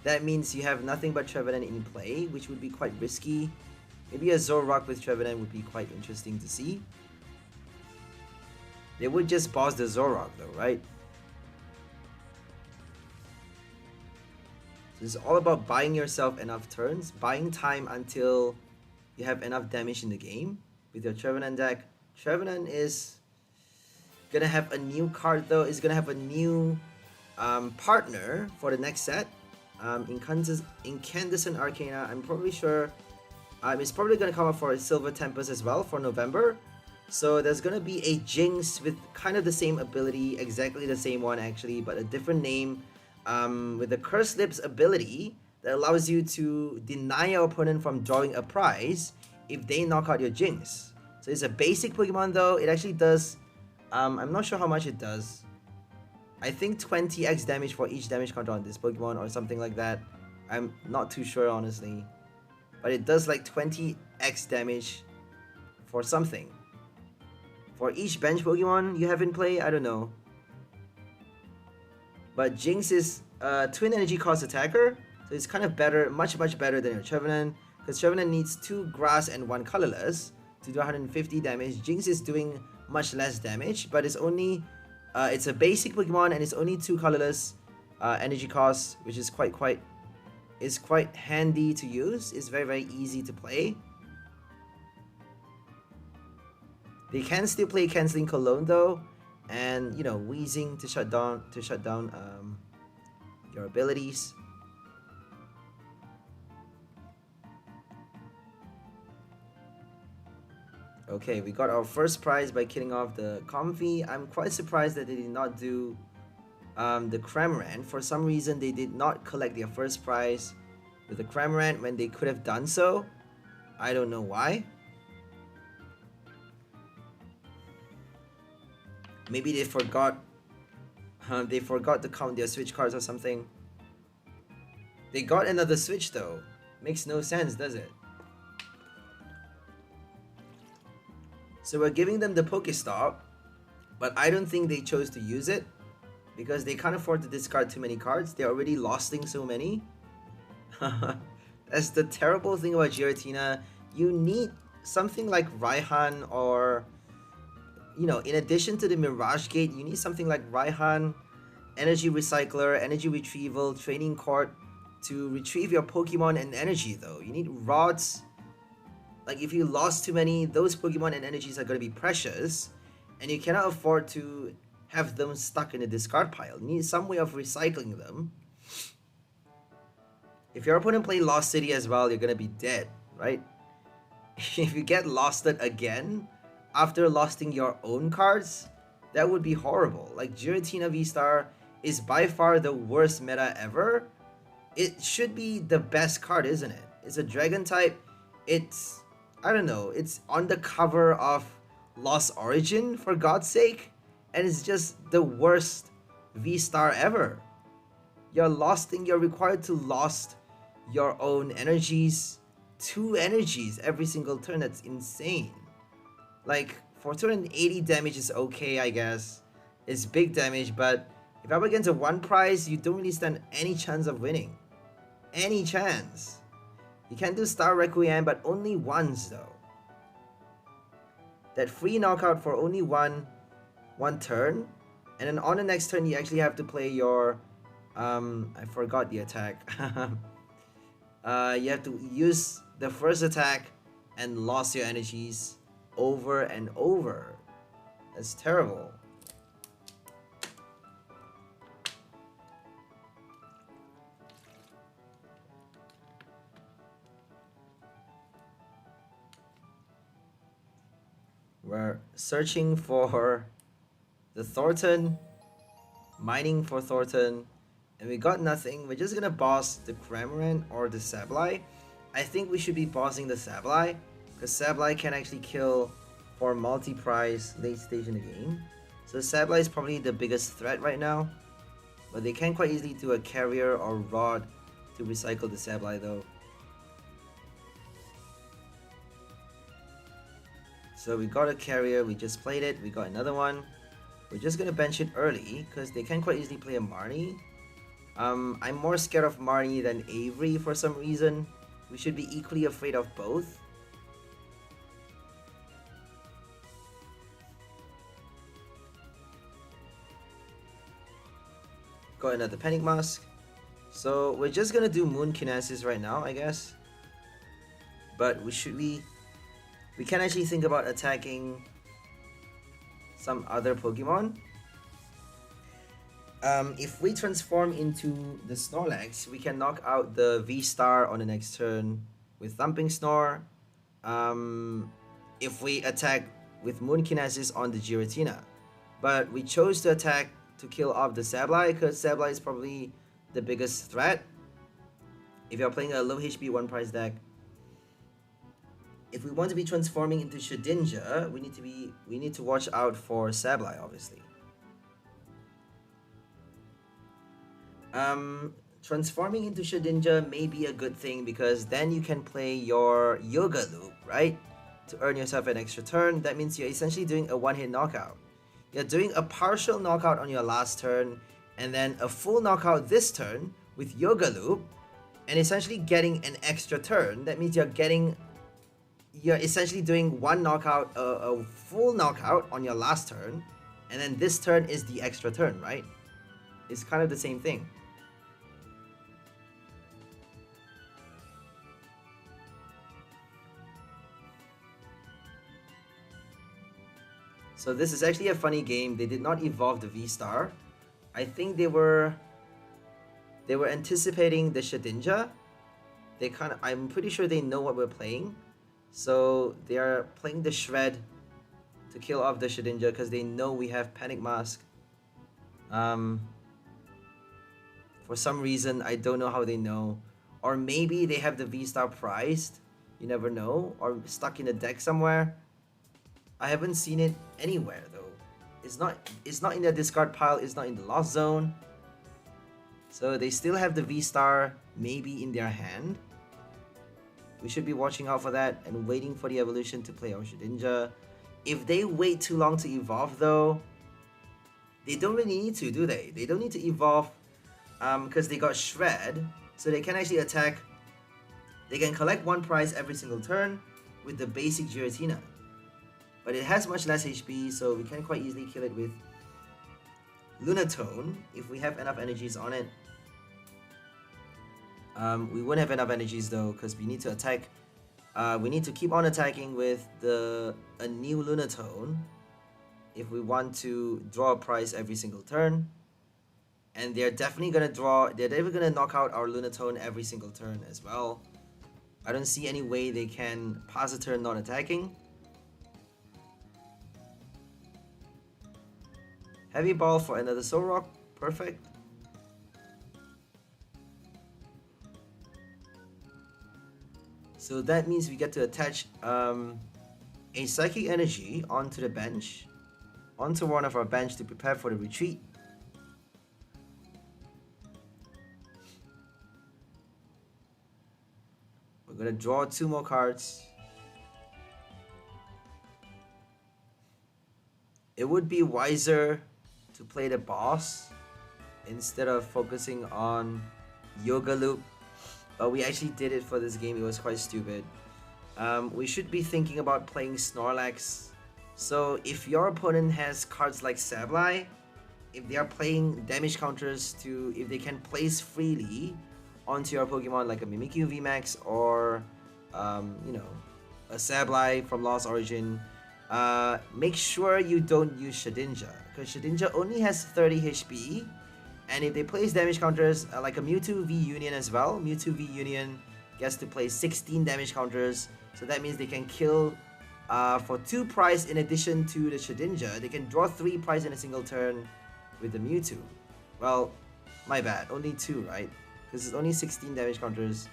that means you have nothing but Trevenant in play, which would be quite risky. Maybe a Solrock with Trevenant would be quite interesting to see. They would just boss the Solrock though, right? So it's all about buying yourself enough turns, buying time until you have enough damage in the game with your Trevenant deck. Trevenant is gonna have a new card though, is gonna have a new partner for the next set. Incandescent Arcana, I'm probably sure it's probably going to come up for a Silver Tempest as well for November. So there's going to be a Jinx with kind of the same ability, exactly the same one actually, but a different name, with the Curse Lips ability that allows you to deny your opponent from drawing a prize if they knock out your Jinx. So it's a basic Pokemon though. It actually does, I'm not sure how much it does. I think 20x damage for each damage counter on this Pokemon or something like that. I'm not too sure honestly. But it does like 20x damage for something. For each bench Pokemon you have in play, I don't know. But Jinx is a twin energy cost attacker. So it's kind of better, much better than your Trevenant. Because Trevenant needs 2 grass and 1 colorless to do 150 damage. Jinx is doing much less damage, but it's only it's a basic Pokemon and it's only 2 colorless energy costs, which is quite handy to use. It's very easy to play. They can still play Canceling Cologne though, and you know, Wheezing to shut down your abilities. Okay, we got our first prize by killing off the Comfy. I'm quite surprised that they did not do the Cramorant. For some reason, they did not collect their first prize with the Cramorant when they could have done so. I don't know why. Maybe they forgot. They forgot to count their switch cards or something. They got another switch though. Makes no sense, does it? So we're giving them the Pokestop, but I don't think they chose to use it because they can't afford to discard too many cards. They're already losting so many. That's the terrible thing about Giratina. You need something like Raihan, or, you know, in addition to the Mirage Gate, you need something like Raihan, Energy Recycler, Energy Retrieval, Training Court to retrieve your Pokemon and energy though. You need Rods. Like, if you lost too many, those Pokemon and energies are going to be precious, and you cannot afford to have them stuck in the discard pile. You need some way of recycling them. If your opponent plays Lost City as well, you're going to be dead, right? If you get losted again after losting your own cards, that would be horrible. Like, Giratina V-Star is by far the worst meta ever. It should be the best card, isn't it? It's a Dragon type. It's, I don't know, it's on the cover of Lost Origin, for God's sake, and it's just the worst V-Star ever. You're required to lost your own energies, 2 energies every single turn. That's insane. Like, for 280 damage is okay, I guess. It's big damage, but if up against a 1 prize, you don't really stand any chance of winning. Any chance. You can do Star Requiem, but only once though. That free knockout for only one turn, and then on the next turn you actually have to play your I forgot the attack. You have to use the first attack and lost your energies over and over. That's terrible. We're searching for the Thorton, mining for Thorton, and we got nothing. We're just gonna boss the Cramorant or the Sableye. I think we should be bossing the Sableye, because Sableye can actually kill for multi-prize late stage in the game. So Sableye is probably the biggest threat right now, but they can quite easily do a Carrier or Rod to recycle the Sableye though. So we got a Carrier, we just played it, we got another one. We're just gonna bench it early, because they can quite easily play a Marnie. I'm more scared of Marnie than Avery for some reason. We should be equally afraid of both. Got another Panic Mask. So we're just gonna do Moon Kinesis right now, I guess. But we can actually think about attacking some other Pokemon. If we transform into the Snorlax, we can knock out the V-Star on the next turn with Thumping Snore. If we attack with Moon Kinesis on the Giratina. But we chose to attack to kill off the Sableye, because Sableye is probably the biggest threat if you're playing a low HP 1 prize deck. If we want to be transforming into Shedinja, we need to watch out for Sableye, obviously. Transforming into Shedinja may be a good thing, because then you can play your Yoga Loop, right? To earn yourself an extra turn. That means you're essentially doing a one-hit knockout. You're doing a partial knockout on your last turn, and then a full knockout this turn with Yoga Loop, and essentially getting an extra turn. That means you're essentially doing one knockout, a full knockout on your last turn, and then this turn is the extra turn, right? It's kind of the same thing. So this is actually a funny game. They did not evolve the V-Star. I think they were anticipating the Shedinja. I'm pretty sure they know what we're playing. So they are playing the Shred to kill off the Shedinja, because they know we have Panic Mask. For some reason, I don't know how they know. Or maybe they have the V-Star prized. You never know. Or stuck in a deck somewhere. I haven't seen it anywhere though. It's not in the discard pile, it's not in the lost zone. So they still have the V-Star maybe in their hand. We should be watching out for that and waiting for the evolution to play our Shedinja. If they wait too long to evolve though, they don't really need to, do they? They don't need to evolve because they got Shred, so they can actually attack. They can collect one prize every single turn with the basic Giratina. But it has much less HP, so we can quite easily kill it with Lunatone if we have enough energies on it. We wouldn't have enough energies though, because we need to attack. We need to keep on attacking with a new Lunatone if we want to draw a prize every single turn. And they're definitely gonna knock out our Lunatone every single turn as well. I don't see any way they can pass a turn not attacking. Heavy Ball for another Solrock, perfect. So that means we get to attach a Psychic Energy onto the bench, onto one of our bench to prepare for the retreat. We're gonna draw 2 more cards. it would be wiser to play the boss instead of focusing on Yoga Loop. But we actually did it for this game. It was quite stupid. We should be thinking about playing Snorlax. So if your opponent has cards like Sableye, if they are playing damage counters to, if they can place freely onto your Pokemon like a Mimikyu VMAX or you know, a Sableye from Lost Origin, make sure you don't use Shedinja, because Shedinja only has 30 HP, and if they place damage counters like a Mewtwo V Union as well, Mewtwo V Union gets to play 16 damage counters, so that means they can kill for 2 price in addition to the Shedinja. They can draw 3 price in a single turn with the Mewtwo. Well, my bad, only 2, right? Because it's only 16 damage counters.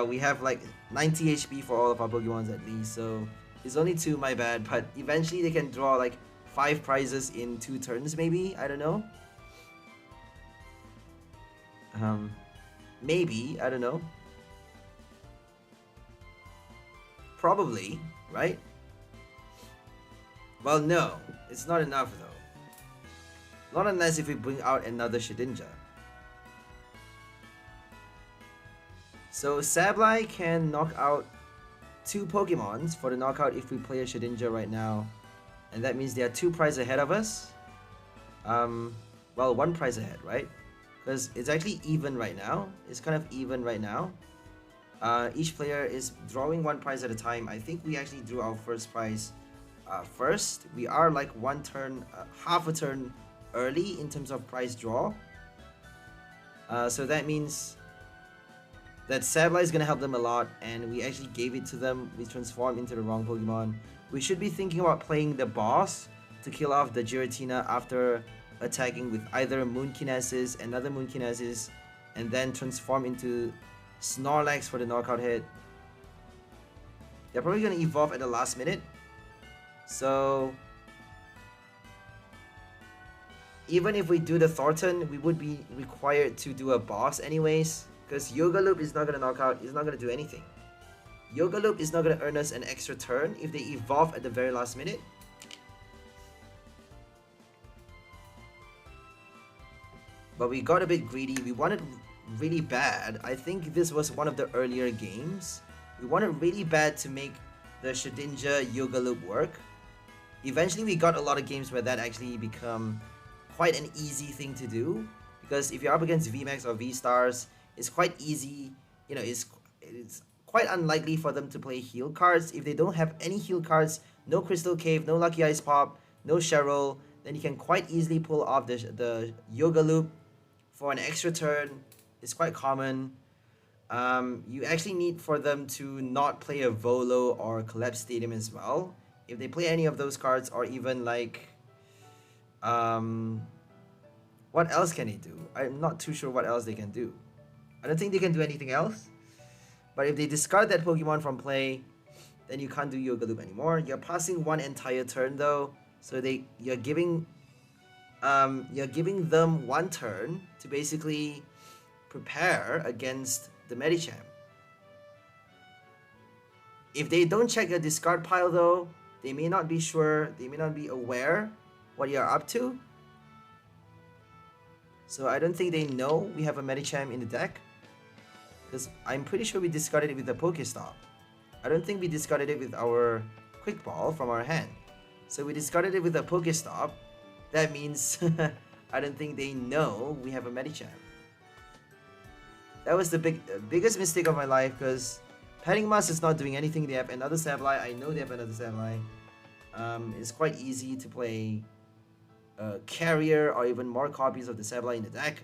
We have like 90 HP for all of our Pokemons at least, so it's only 2, my bad. But eventually they can draw like 5 prizes in 2 turns maybe, I don't know. Maybe, I don't know. Probably, right? Well, no, it's not enough though. Not unless if we bring out another Shedinja. So Sableye can knock out 2 Pokemons for the knockout if we play a Shedinja right now. And that means they are 2 prize ahead of us. Well, 1 prize ahead, right? Because it's actually even right now. It's kind of even right now. Each player is drawing 1 prize at a time. I think we actually drew our first prize first. We are like 1 turn, half a turn early in terms of prize draw. So that means that Sableye is going to help them a lot, and we actually gave it to them. We transformed into the wrong Pokemon. We should be thinking about playing the boss to kill off the Giratina after attacking with either Moon Kinesis, another Moon Kinesis, and then transform into Snorlax for the knockout hit. They're probably going to evolve at the last minute. So even if we do the Thorton, we would be required to do a boss anyways, because Yoga Loop is not going to knock out, it's not going to do anything. Yoga Loop is not going to earn us an extra turn if they evolve at the very last minute. But we got a bit greedy. We wanted really bad. I think this was one of the earlier games. We wanted really bad to make the Shedinja Yoga Loop work. Eventually we got a lot of games where that actually become quite an easy thing to do, because if you're up against VMAX or V-Stars, it's quite easy, you know, it's quite unlikely for them to play heal cards. If they don't have any heal cards, no Crystal Cave, no Lucky Ice Pop, no Cheryl, then you can quite easily pull off the Yoga Loop for an extra turn. It's quite common. You actually need for them to not play a Volo or Collapse Stadium as well. If they play any of those cards, or even like what else can they do? I'm not too sure what else they can do. I don't think they can do anything else. But if they discard that Pokemon from play, then you can't do Yoga Loop anymore. You're passing 1 entire turn though, so you're giving them 1 turn to basically prepare against the Medicham. If they don't check your discard pile though, they may not be sure, they may not be aware what you're up to. So I don't think they know we have a Medicham in the deck, because I'm pretty sure we discarded it with the Pokestop. I don't think we discarded it with our Quick Ball from our hand. So we discarded it with a Pokestop. That means I don't think they know we have a Medicham. That was the biggest mistake of my life, because Padding Mask is not doing anything. They have another Sableye. I know they have another Sableye. It's quite easy to play Carrier or even more copies of the Sableye in the deck.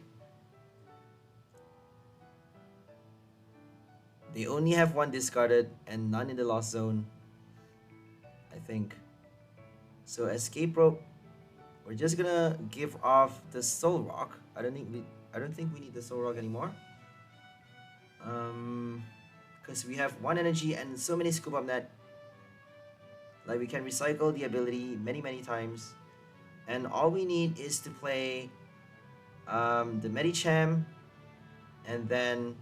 They only have 1 discarded and none in the Lost Zone, I think. So Escape Rope, we're just gonna give off the Solrock. I don't think we need the Solrock anymore. Because we have 1 energy and so many Scoop Up Net. Like, we can recycle the ability many times. And all we need is to play the Medicham and then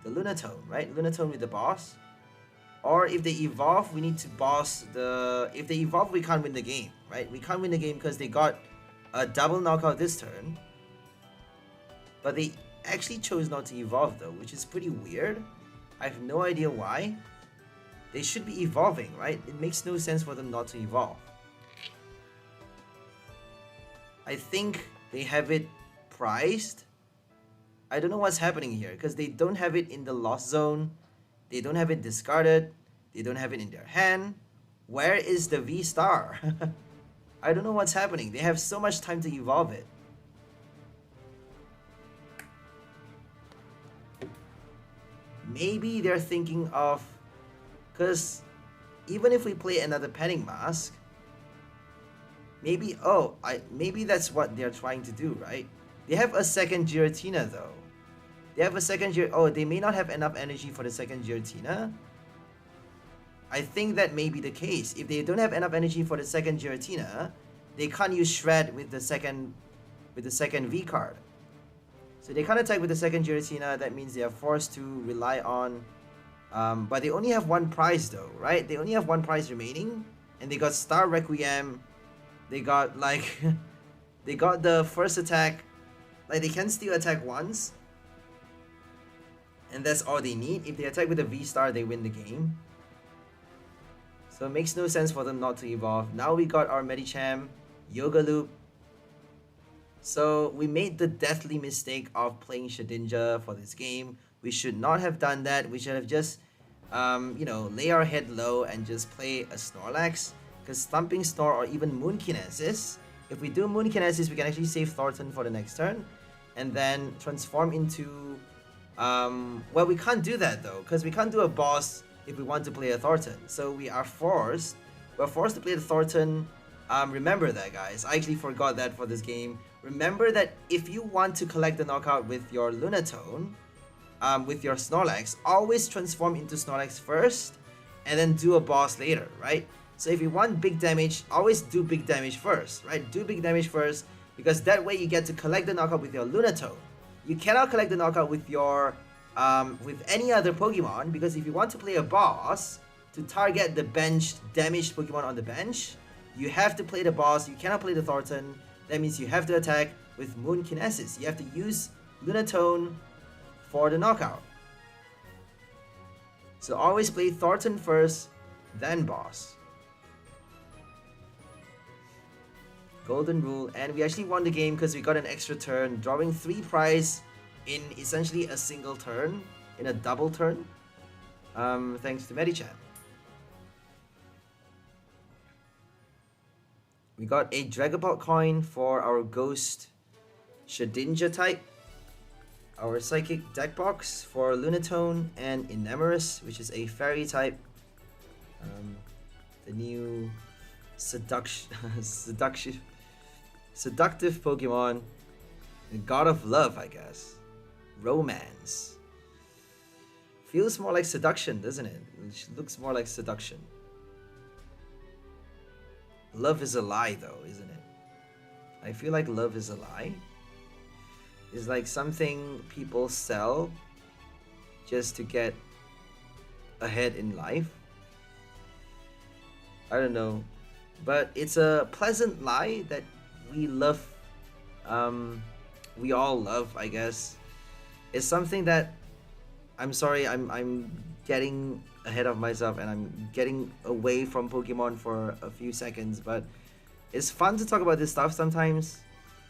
the Lunatone, right? Lunatone with the boss. Or if they evolve, we need to boss the... If they evolve, we can't win the game, right? We can't win the game because they got a double knockout this turn. But they actually chose not to evolve though, which is pretty weird. I have no idea why. They should be evolving, right? It makes no sense for them not to evolve. I think they have it priced. I don't know what's happening here because they don't have it in the lost zone. They don't have it discarded. They don't have it in their hand. Where is the V star? I don't know what's happening. They have so much time to evolve it. Maybe they're thinking of... Because even if we play another Panic Mask, maybe... Oh, maybe that's what they're trying to do, right? They have a second Giratina though. They have a second Oh, they may not have enough energy for the second Giratina. I think that may be the case. If they don't have enough energy for the second Giratina, they can't use Shred with the second V card. So they can't attack with the second Giratina. That means they are forced to rely on... but they only have one prize though, right? They only have one prize remaining. And they got Star Requiem. They got like... they got the first attack. Like they can still attack once. And that's all they need. If they attack with a V-Star, they win the game. So it makes no sense for them not to evolve. Now we got our Medicham, Yoga Loop. So we made the deathly mistake of playing Shedinja for this game. We should not have done that. We should have just, you know, lay our head low and just play a Snorlax. Because Thumping, Snore, or even Moon Kinesis. If we do Moon Kinesis, we can actually save Thorton for the next turn. And then transform into... well, we can't do that though. Because we can't do a boss if we want to play a Thorton. So we're forced to play the Thorton. Remember that, guys. I actually forgot that for this game. Remember that if you want to collect the knockout with your Lunatone, with your Snorlax, always transform into Snorlax first and then do a boss later, right? So if you want big damage, always do big damage first, right? Do big damage first because that way you get to collect the knockout with your Lunatone. You cannot collect the knockout with your with any other Pokemon because if you want to play a boss to target the benched damaged Pokemon on the bench, you have to play the boss. You cannot play the Thorton. That means you have to attack with Moon Kinesis. You have to use Lunatone for the knockout. So always play Thorton first, then boss. Golden rule, and we actually won the game because we got an extra turn, drawing 3 prize in essentially a single turn, in a double turn, thanks to Medicham. We got a Dragapult coin for our Ghost Shedinja type, our Psychic deck box for Lunatone and Enamorus, which is a Fairy type, the new seductive Pokemon, the God of Love, I guess. Romance. Feels more like seduction, doesn't it? It looks more like seduction. Love is a lie though, isn't it? I feel like love is a lie. It's like something people sell just to get ahead in life. I don't know. But it's a pleasant lie that we love. We all love, I guess. It's something that... I'm sorry, I'm getting ahead of myself and I'm getting away from Pokemon for a few seconds, but it's fun to talk about this stuff sometimes.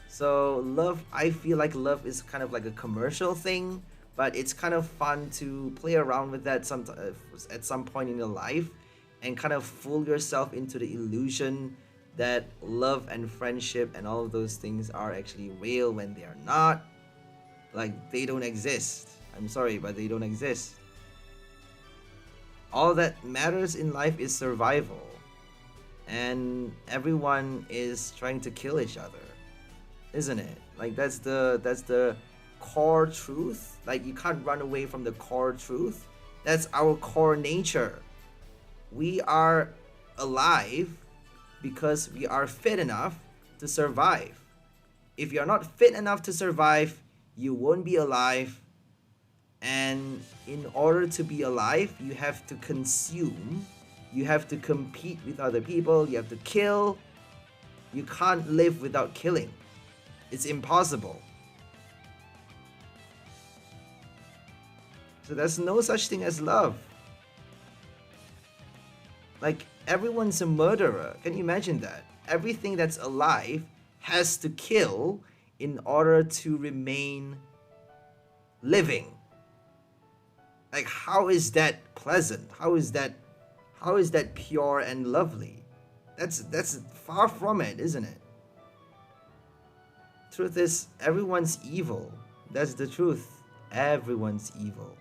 So love, I feel like love is kind of like a commercial thing, but it's kind of fun to play around with that at some point in your life and kind of fool yourself into the illusion that love and friendship and all of those things are actually real when they are not. Like, they don't exist. I'm sorry, but they don't exist. All that matters in life is survival. And everyone is trying to kill each other. Isn't it? Like, that's the core truth. Like, you can't run away from the core truth. That's our core nature. We are alive because we are fit enough to survive. If you're not fit enough to survive, you won't be alive. And in order to be alive, you have to consume, you have to compete with other people, you have to kill. You can't live without killing. It's impossible. So there's no such thing as love. Like, everyone's a murderer. Can you imagine that? Everything that's alive has to kill in order to remain living. Like, how is that pleasant? How is that pure and lovely? That's far from it, isn't it? Truth is, everyone's evil. That's the truth. Everyone's evil.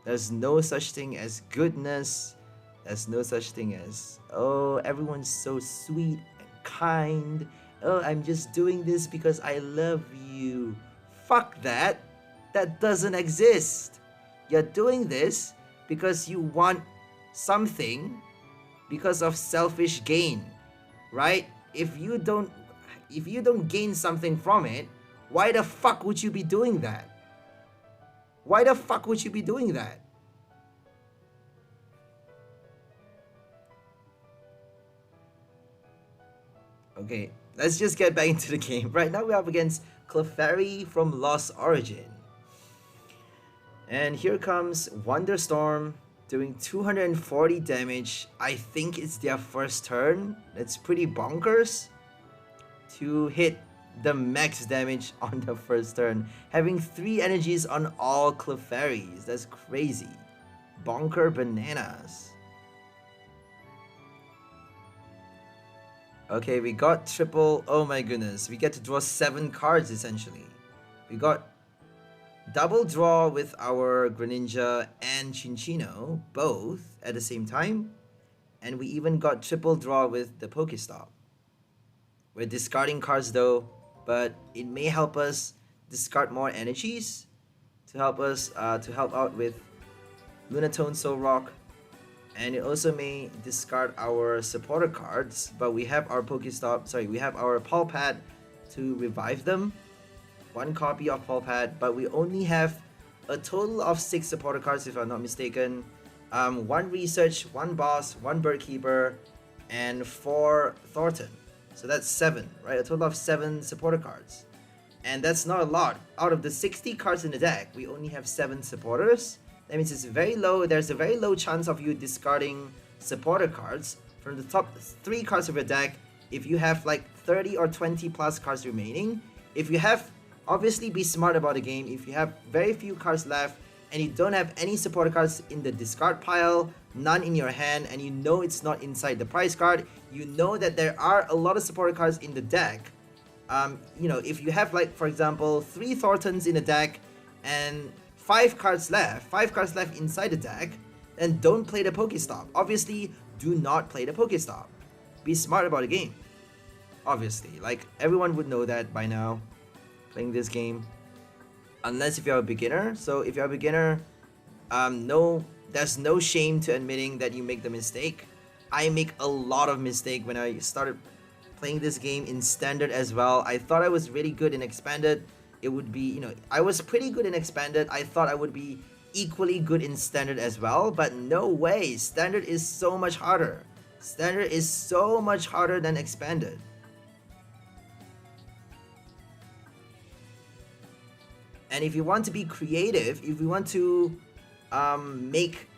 There's no such thing as goodness. There's no such thing as, oh, everyone's so sweet and kind. Oh, I'm just doing this because I love you. Fuck that. That doesn't exist. You're doing this because you want something because of selfish gain, right? If you don't gain something from it, why the fuck would you be doing that? Why the fuck would you be doing that? Okay, let's just get back into the game. Right now we're up against Clefairy from Lost Origin. And here comes Wonderstorm doing 240 damage. I think it's their first turn. That's pretty bonkers to hit the max damage on the first turn. Having 3 energies on all Clefairies. That's crazy. Bonker bananas. Okay, we got triple. Oh my goodness. We get to draw 7 cards essentially. We got double draw with our Greninja and Cinccino, both at the same time. And we even got triple draw with the Pokestop. We're discarding cards though, but it may help us discard more energies to help us to help out with Lunatone Solrock. And it also may discard our supporter cards, but we have our we have our Pulpad to revive them. 1 copy of Pulpad, but we only have a total of 6 supporter cards if I'm not mistaken. 1 Research, 1 Boss, 1 Birdkeeper, and 4 Thorton. So that's 7, right? A total of 7 supporter cards. And that's not a lot. Out of the 60 cards in the deck, we only have 7 supporters. That means it's very low. There's a very low chance of you discarding supporter cards from the top 3 cards of your deck if you have like 30 or 20 plus cards remaining. If you have, obviously be smart about the game. If you have very few cards left and you don't have any supporter cards in the discard pile, none in your hand, and you know it's not inside the prize card, you know that there are a lot of supporter cards in the deck. You know, if you have like, for example, 3 Thorntons in the deck and 5 cards left inside the deck, then don't play the Pokestop. Obviously, do not play the Pokestop. Be smart about the game. Obviously, like everyone would know that by now, playing this game. Unless if you're a beginner. So if you're a beginner, there's no shame to admitting that you make the mistake. I make a lot of mistake when I started playing this game in standard as well. I thought I was really good in expanded. It would be, you know, I was pretty good in expanded. I thought I would be equally good in standard as well, but no way. Standard is so much harder. Standard is so much harder than expanded. And if you want to be creative, if you want to make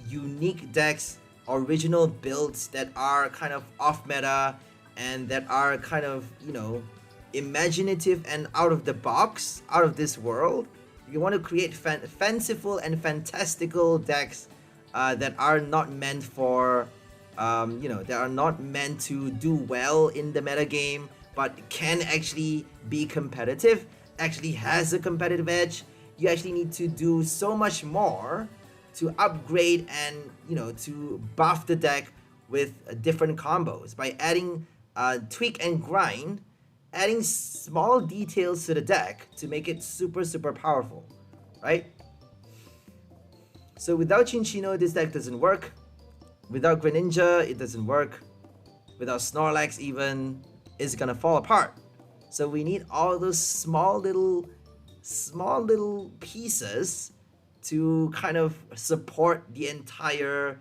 unique decks, original builds that are kind of off meta and that are kind of, you know, imaginative and out of the box, out of this world, if you want to create fanciful and fantastical decks that are not meant for, you know, that are not meant to do well in the meta game, but can actually be competitive, actually has a competitive edge, you actually need to do so much more to upgrade and, you know, to buff the deck with different combos by adding tweak and grind, adding small details to the deck to make it super powerful, right? So without Cinccino, this deck doesn't work. Without Greninja, it doesn't work. Without Snorlax even, it's gonna fall apart. So we need all those small little pieces to kind of support the entire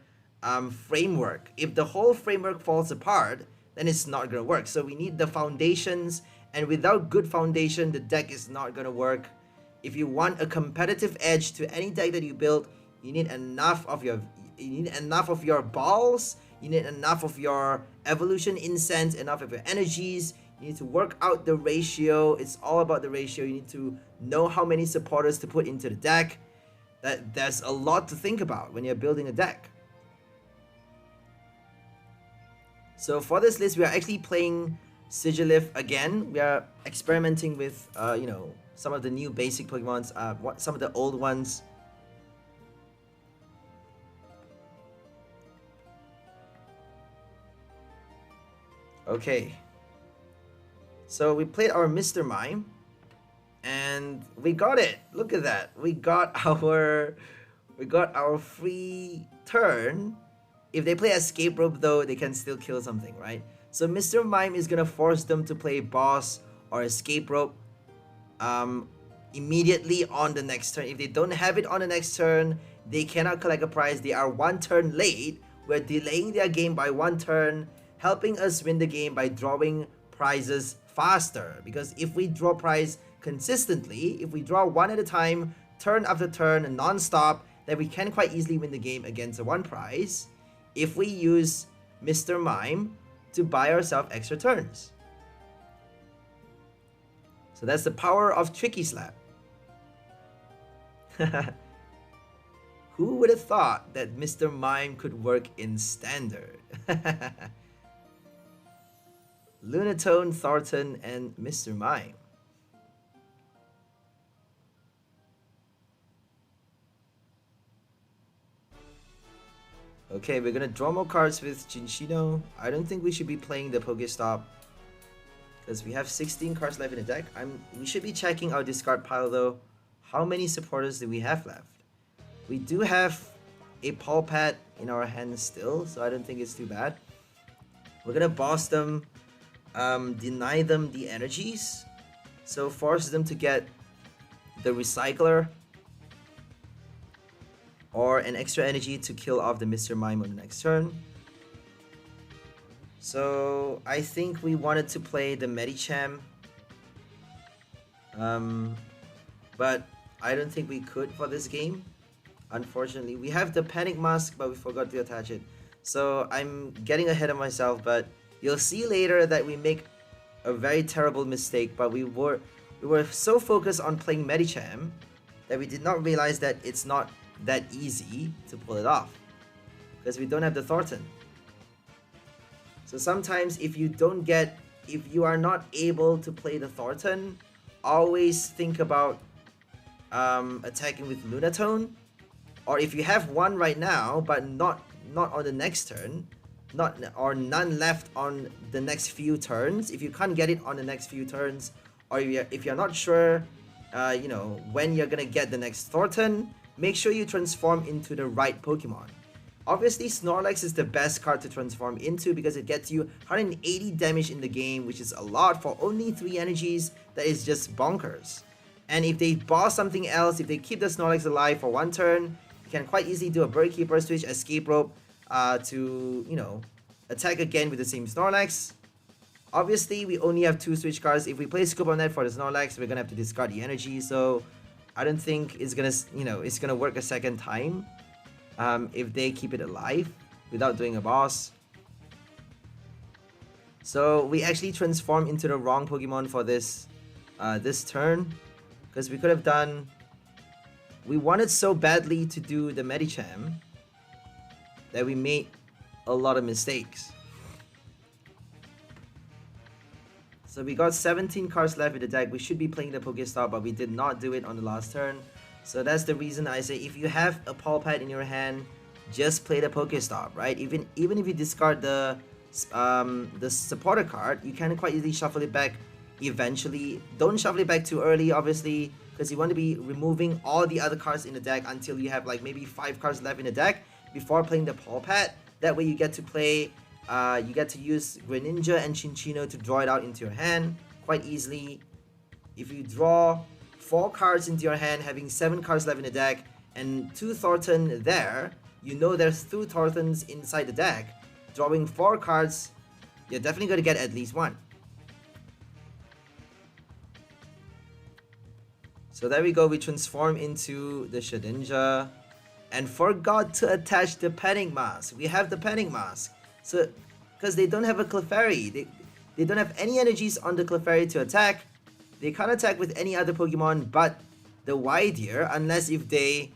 framework. If the whole framework falls apart, then it's not going to work. So we need the foundations, and without good foundation, the deck is not going to work. If you want a competitive edge to any deck that you build, you need enough of your balls, you need enough of your evolution incense, enough of your energies. You need to work out the ratio. It's all about the ratio. You need to know how many supporters to put into the deck. There's a lot to think about when you're building a deck. So for this list, we are actually playing Sigilyph again. We are experimenting with, you know, some of the new basic Pokemons, some of the old ones. Okay. So we played our Mr. Mime, and we got it. Look at that. We got our free turn. If they play Escape Rope though, they can still kill something, right? So Mr. Mime is gonna force them to play Boss or Escape Rope immediately on the next turn. If they don't have it on the next turn, they cannot collect a prize. They are one turn late. We're delaying their game by one turn, helping us win the game by drawing prizes faster. Because if we draw prize consistently, if we draw one at a time, turn after turn, non-stop, then we can quite easily win the game against a one prize if we use Mr. Mime to buy ourselves extra turns. So that's the power of Tricky Slap. Who would have thought that Mr. Mime could work in Standard? Lunatone Thorton and Mr. Mime. Okay, we're gonna draw more cards with Cinccino. I don't think we should be playing the Pokestop because we have 16 cards left in the deck. We should be checking our discard pile though. How many supporters do we have left? We do have a Pulpat in our hands still, so I don't think it's too bad. We're gonna boss them, deny them the energies, so force them to get the Recycler or an extra energy to kill off the Mr. Mime on the next turn. So I think we wanted to play the Medicham, but I don't think we could for this game. Unfortunately, we have the Panic Mask, but we forgot to attach it. So I'm getting ahead of myself, but you'll see later that we make a very terrible mistake. But we were so focused on playing Medicham that we did not realize that it's not that easy to pull it off because we don't have the Thorton. So sometimes if you are not able to play the Thorton, always think about attacking with Lunatone, or if you have one right now but not on the next turn, none left on the next few turns. If you can't get it on the next few turns, or if you're not sure you know, when you're gonna get the next Thorton, make sure you transform into the right Pokemon. Obviously, Snorlax is the best card to transform into because it gets you 180 damage in the game, which is a lot for only 3 energies. That is just bonkers. And if they boss something else, if they keep the Snorlax alive for one turn, you can quite easily do a Bird Keeper, switch Escape Rope to, you know, attack again with the same Snorlax. Obviously, we only have 2 switch cards. If we play Scoop on Net for the Snorlax, we're gonna have to discard the energy. So I don't think it's gonna, you know, it's gonna work a second time if they keep it alive without doing a boss. So we actually transformed into the wrong Pokemon for this this turn, because we could have done. We wanted so badly to do the Medicham that we made a lot of mistakes. So we got 17 cards left in the deck. We should be playing the Pokestop, but we did not do it on the last turn. So that's the reason I say if you have a Pulpat in your hand, just play the Pokestop, right? Even if you discard the supporter card, you can quite easily shuffle it back eventually. Don't shuffle it back too early, obviously, because you want to be removing all the other cards in the deck until you have like maybe 5 cards left in the deck before playing the Pulpat. That way you get to play, you get to use Greninja and Cinccino to draw it out into your hand quite easily. If you draw 4 cards into your hand, having 7 cards left in the deck, and 2 Thorton there, you know there's 2 Thorntons inside the deck. Drawing 4 cards, you're definitely going to get at least 1. So there we go, we transform into the Shedinja and forgot to attach the Panic Mask. We have the Panic Mask. So, because they don't have a Clefairy, they don't have any energies on the Clefairy to attack. They can't attack with any other Pokemon but the Widear, unless if they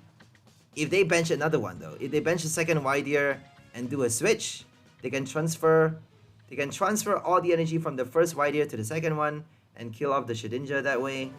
bench another one though. If they bench a second Widear and do a switch, they can transfer all the energy from the first Widear to the second one and kill off the Shedinja that way.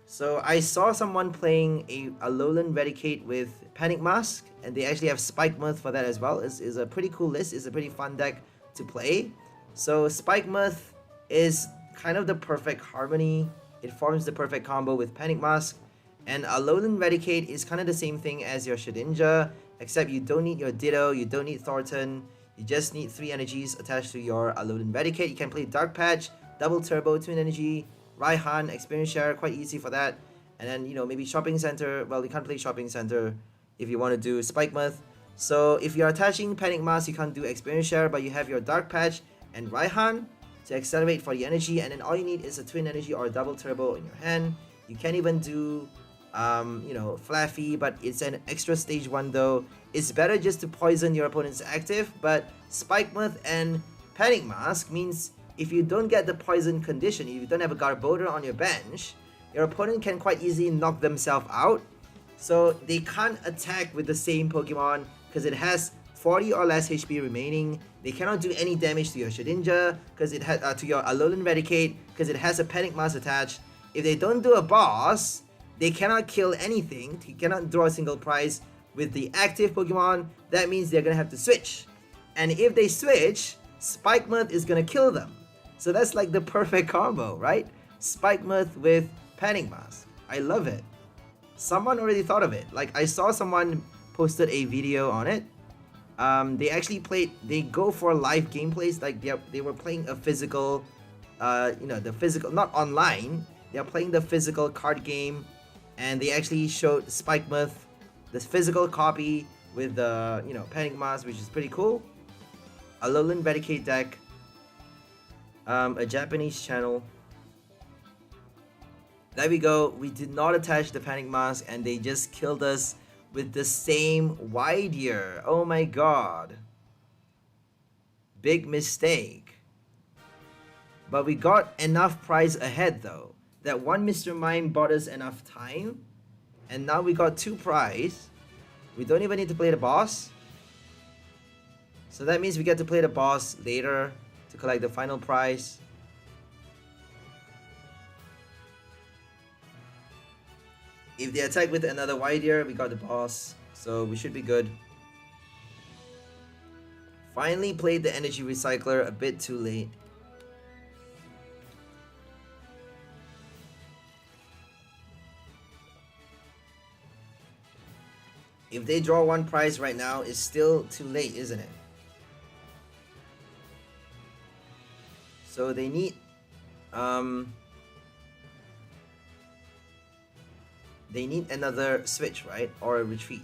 So I saw someone playing a Alolan Raticate with Panic Mask, and they actually have Spike Mirth for that as well. It's a pretty cool list. It's a pretty fun deck to play. So Spike Mirth is kind of the perfect harmony. It forms the perfect combo with Panic Mask. And Alolan Raticate is kind of the same thing as your Shedinja, except you don't need your Ditto, you don't need Thorton. You just need 3 energies attached to your Alolan Raticate. You can play Dark Patch, Double Turbo, Twin Energy, Raihan, Experience Share, quite easy for that. And then, you know, maybe Shopping Center. Well, you can't play Shopping Center if you want to do Spike Mirth. So if you're attaching Panic Mask, you can't do Experience Share, but you have your Dark Patch and Raihan to accelerate for the energy. And then all you need is a Twin Energy or a Double Turbo in your hand. You can't even do, you know, Flaffy, but it's an extra stage 1 though. It's better just to poison your opponent's active, but Spike Mirth and Panic Mask means if you don't get the poison condition, if you don't have a Garbodor on your bench, your opponent can quite easily knock themselves out. So they can't attack with the same Pokemon because it has 40 or less HP remaining. They cannot do any damage to your Shedinja because it has to your Alolan Raticate because it has a Panic Mask attached. If they don't do a boss, they cannot kill anything. They cannot draw a single prize with the active Pokemon. That means they're gonna have to switch. And if they switch, Spike Mirth is gonna kill them. So that's like the perfect combo, right? Spike Mirth with Panic Mask. I love it. Someone already thought of it. Like I saw someone posted a video on it. They actually they go for live gameplays. Like they were playing a physical, you know, the physical, not online. They're playing the physical card game, and they actually showed Spike Mirth, this physical copy with the, you know, Panic Mask, which is pretty cool. Alolan Raticate deck. A Japanese channel. There we go. We did not attach the Panic Mask and they just killed us with the same Widear. Oh my god. Big mistake. But we got enough prize ahead though. That one Mr. Mime bought us enough time. And now we got 2 prize. We don't even need to play the boss. So that means we get to play the boss later to collect the final prize. If they attack with another Widear, we got the boss, so we should be good. Finally played the Energy Recycler a bit too late. If they draw 1 prize right now, it's still too late, isn't it? So they need another switch, right? Or a retreat.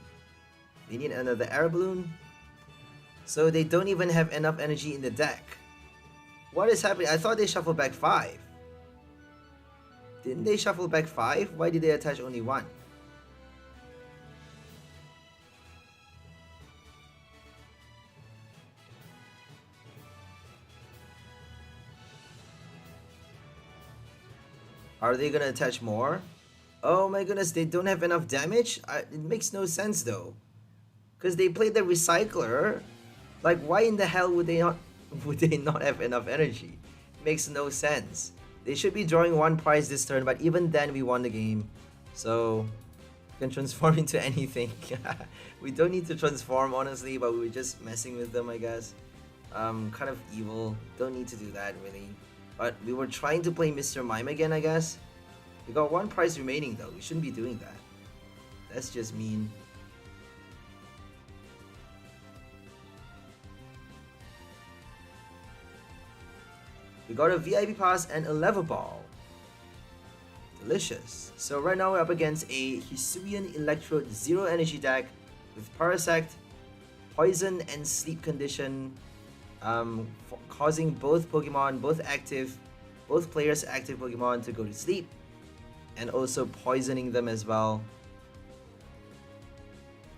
They need another air balloon. So they don't even have enough energy in the deck. What is happening? I thought they shuffled back 5. Didn't they shuffle back 5? Why did they attach only 1? Are they gonna attach more? Oh my goodness, they don't have enough damage? It makes no sense though. Because they played the Recycler. Like, why in the hell would they not have enough energy? Makes no sense. They should be drawing 1 prize this turn, but even then we won the game. So, we can transform into anything. We don't need to transform honestly, but we were just messing with them, I guess. Kind of evil. Don't need to do that really. But we were trying to play Mr. Mime again, I guess. We got 1 prize remaining though. We shouldn't be doing that. That's just mean. We got a VIP pass and a level ball. Delicious. So right now we're up against a Hisuian Electrode Zero Energy deck with Parasect, Poison, and Sleep Condition, causing both Pokemon, both players' active Pokemon to go to sleep, and also poisoning them as well.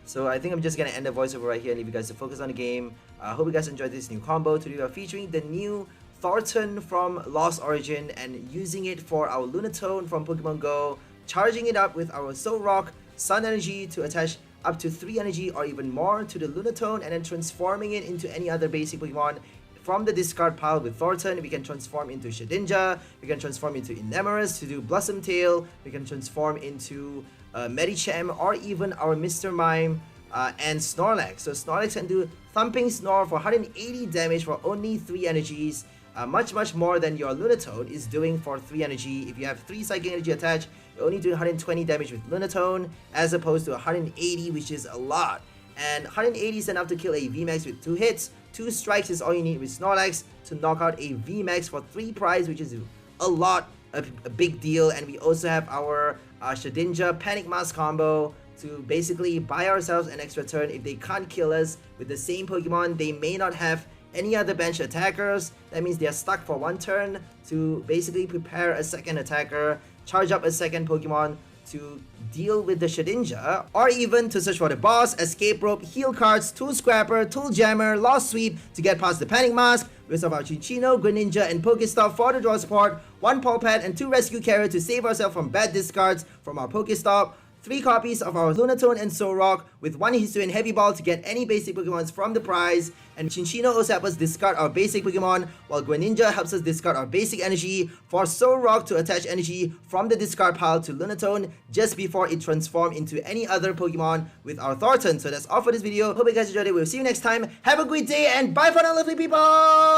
So I think I'm just gonna end the voiceover right here and leave you guys to focus on the game. I hope you guys enjoyed this new combo. Today we are featuring the new Thorton from Lost Origin and using it for our Lunatone from Pokemon Go, charging it up with our Solrock Sun Energy to attach up to 3 energy or even more to the Lunatone, and then transforming it into any other basic Pokemon from the discard pile. With Thorton, we can transform into Shedinja, we can transform into Enamorus to do Blossom Tail, we can transform into Medicham, or even our Mr. Mime and Snorlax. So Snorlax can do Thumping Snore for 180 damage for only 3 energies. Much more than your Lunatone is doing for 3 energy. If you have 3 psychic energy attached, you're only doing 120 damage with Lunatone as opposed to 180, which is a lot. And 180 is enough to kill a VMAX with 2 hits. 2 strikes is all you need with Snorlax to knock out a VMAX for 3 prize, which is a lot, a big deal. And we also have our Shedinja Panic Mask combo to basically buy ourselves an extra turn. If they can't kill us with the same Pokemon, they may not have any other bench attackers. That means they are stuck for 1 turn to basically prepare a second attacker, charge up a second Pokemon to deal with the Shedinja, or even to search for the boss, escape rope, heal cards, tool scrapper, tool jammer, lost sweep to get past the panic mask. We also have our Cinccino, Greninja, and Pokestop for the draw support, 1 Paw Pad and 2 rescue carrier to save ourselves from bad discards from our Pokestop, 3 copies of our Lunatone and Solrock with 1 Hisuian Heavy Ball to get any basic Pokemons from the prize, and Cinccino also helps us discard our basic Pokemon, while Greninja helps us discard our basic energy for Solrock to attach energy from the discard pile to Lunatone just before it transforms into any other Pokemon with our Thorton. So that's all for this video. Hope you guys enjoyed it. We'll see you next time. Have a great day and bye for now, lovely people!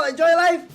Enjoy your life!